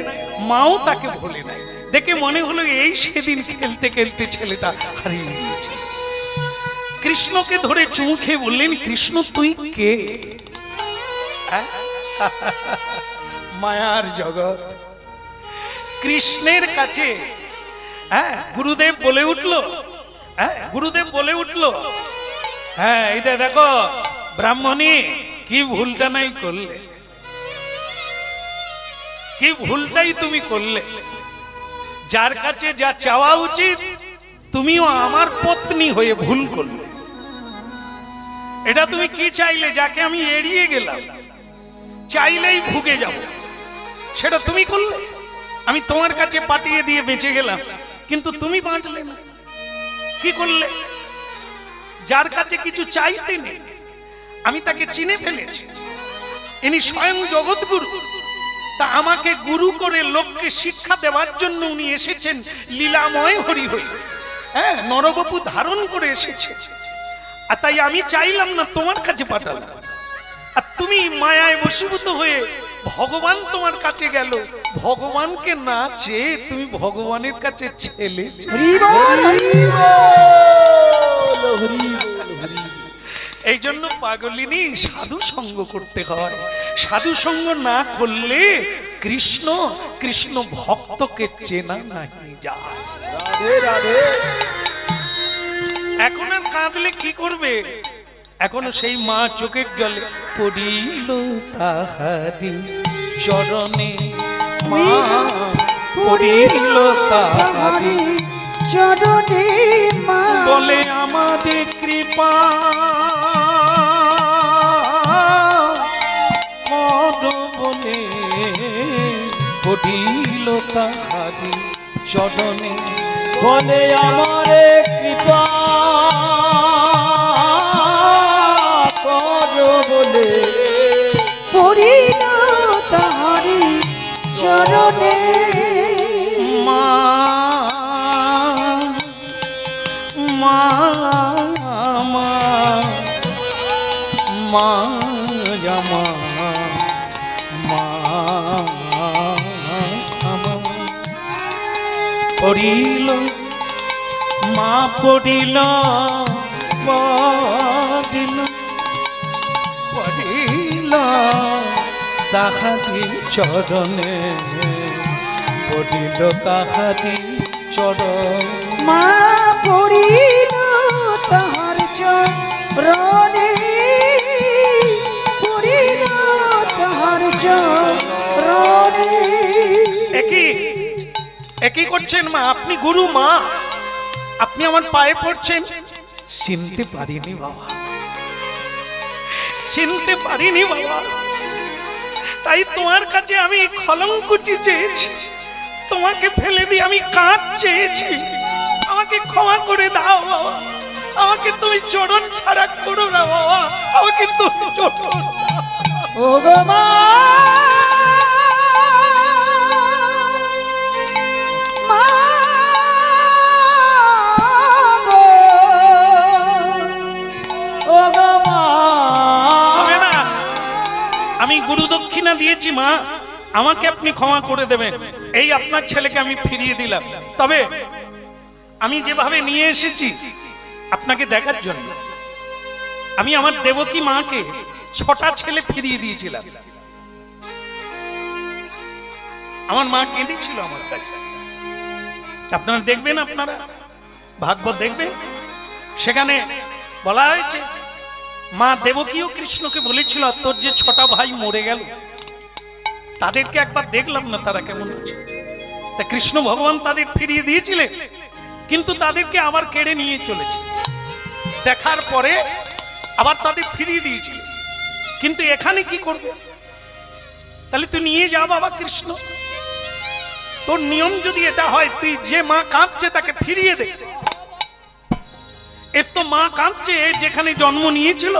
মাও তাকে ভোলে নাই। দেখে মনে হলো এই সেদিন খেলতে খেলতে ছেলেটা হারিয়ে গিয়েছে। কৃষ্ণকে ধরে চুমু খেয়ে বললেন, কৃষ্ণ তুই কে? মায়ার জগৎ। কৃষ্ণের কাছে গুরুদেব বলে উঠল, গুরুদেব বলে উঠল, হ্যাঁ এই দেখো ব্রাহ্মণী, কি ভুলটা নাই করলে, কি ভুলটাই তুমি করলে। যার কাছে যা চাওয়া উচিত তুমিও আমার পত্নী হয়ে ভুল করলে। এটা তুমি কি চাইলে, যাকে আমি এড়িয়ে গেলাম, চাইলেই ভুগে যাব, সেটা তুমি করলে। আমি তোমার কাছে পাঠিয়ে দিয়ে বেঁচে গেলাম, কিন্তু তুমি বাঁচলে না। কি করলে? যার কাছে কিছু চাইতে নেই আমি তাকে চিনে ফেলেছি। ইনি স্বয়ং জগৎগুরু। তা আমাকে গুরু করে লোককে শিক্ষা দেওয়ার জন্য উনি এসেছেন লীলাময় হরি হয়ে। হ্যাঁ, নরবপু ধারণ করে এসেছে। আর তাই আমি চাইলাম না, তোমার কাছে পাঠালাম। আর তুমি মায়ায় বশীভূত হয়ে ভগবান তোমার কাছে গেল, ভগবানকে না চেয়ে তুমি ভগবানের কাছে ছেলে। এই জন্য পাগলিনী সাধু সঙ্গ করতে হয়। সাধু সঙ্গ না করলে কৃষ্ণ কৃষ্ণ ভক্তকে চেনা নাহি যায়। এখন আর কাঁদলে কি করবে? এখনো সেই মা চোখের জলে পড়িল তাহারি চরণে, মা পড়িল তাহারি চরণে, মা বলে আমাদের কৃপা কর বলে, পড়িল তাহারি চরণে, বলে আমারে কৃপা কর বলে, পড়িল তাহারি চরণে। মা মা মা মা আমার মা আমার পড়িল মা পড়িল পড়িল পড়িল তাহারি চরণে পড়িল তাহারি চরণ মা পড়িল তাহার চরণে পড়িল তাহার চরণে। একই করছেন মা, আপনি গুরু মা, আপনি আমার পায়ে পড়ছেন। চিনতে পারিনি বাবা, চিনতে পারিনি বাবা, তাই তোমার কাছে আমি খলঙ্কুচি চেয়েছি, তোমাকে ফেলে দিয়ে আমি কাঁদ চেয়েছি। আমাকে ক্ষমা করে দাও বাবা, আমাকে তুমি চরণ ছাড়া করো না বাবা, আমাকে তুমি চরণ। ও গো মা আমি গুরু দক্ষিণা দিয়েছি মা, আমাকে আপনি ক্ষমা করে দেবেন। এই আপনার ছেলেকে আমি ফিরিয়ে দিলাম, তবে আমি যেভাবে নিয়ে এসেছি আপনাকে দেখার জন্য, আমি আমার দেবকী মাকে 6টা ছেলে ফিরিয়ে দিয়েছিলাম। আমার মা কেঁদেছিল আমার কাছে, আপনারা দেখবেন, আপনারা ভাগবত দেখবেন, সেখানে বলা হয়েছে মা দেবকীও কৃষ্ণকে বলেছিল তোর যে 6টা ভাই মরে গেল তাদেরকে একবার দেখলাম না তারা কেমন আছে। তা কৃষ্ণ ভগবান তাদের ফিরিয়ে দিয়েছিলেন, কিন্তু তাদেরকে আবার কেড়ে নিয়ে চলেছে। দেখার পরে আবার তাদের ফিরিয়ে দিয়েছিলেন, কিন্তু এখানে কি করবে? তাহলে তুই নিয়ে যা বাবা কৃষ্ণ, তোর নিয়ম যদি এটা হয় তুই যে মা কাঁদছে তাকে ফিরিয়ে দে। এর তো মা কাঁদছে যেখানে জন্ম নিয়েছিল,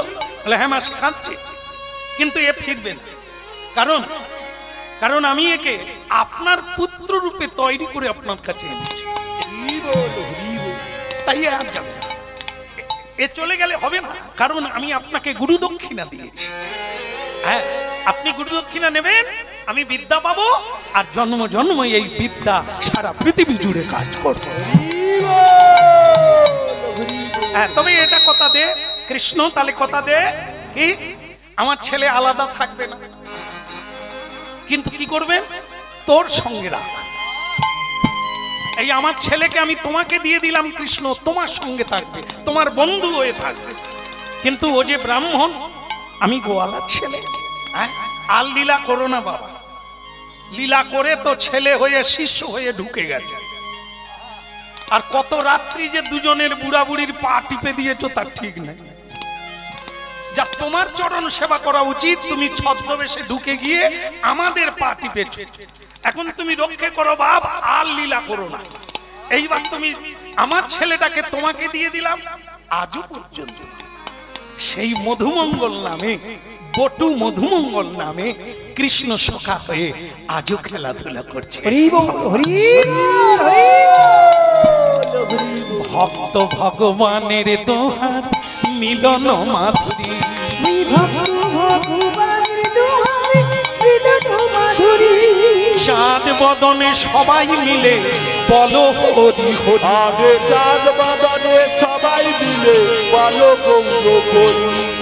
হ্যাঁ মা কাঁদছে, কিন্তু এ ফিরবে না। কারণ আমি একে আপনার পুত্র রূপে তৈরি করে আপনার কাছে এনেছি, তাই আর যাবে না। এ চলে গেলে হবে না, কারণ আমি আপনাকে গুরু দক্ষিণা দিয়েছি। হ্যাঁ, আপনি গুরু দক্ষিণা নেবেন, আমি বিদ্যা পাবো, আর জন্ম জন্ম এই বিদ্যা সারা পৃথিবী জুড়ে কাজ করবো। হ্যাঁ, তবে এটা কথা দে কৃষ্ণ, তাহলে কথা দে কি আমার ছেলে আলাদা থাকবে না, কিন্তু কি করবেন তোর সঙ্গে রাখ। এই আমার ছেলেকে আমি তোমাকে দিয়ে দিলাম কৃষ্ণ, তোমার সঙ্গে থাকবে, তোমার বন্ধু হয়ে থাকবে, কিন্তু ও যে ব্রাহ্মণ, আমি গোয়ালার ছেলে। হ্যাঁ, আর লীলা করো না বাবা, লীলা করে তো ছেলে হয়ে শিষ্য হয়ে ঢুকে গেছে। আর কত রাত্রি যে দুজনের বুড়া বুড়ির পা টিপে দিয়েছো তার ঠিক নাই। যা তোমার চরণ সেবা করা উচিত, তুমি ছদ্মবেশে ঢুকে গিয়ে আমাদের পা টিপেছো। এখন তুমি রক্ষে করো বাপ, আর লীলা করো না। এইবার তুমি আমার ছেলেটাকে তোমাকে দিয়ে দিলাম, আজও পর্যন্ত সেই মধুমঙ্গল নামে, বটু মধুমঙ্গল নামে কৃষ্ণ সখা হয়ে আজও খেলাধুলা করছে। ভক্ত ভগবানের দোহার মিলন মাধুরী, চাঁদ বদনে সবাই মিলে বলো হরি হরি। চাঁদ বদনে সবাই মিলে বলো গৌর হরি।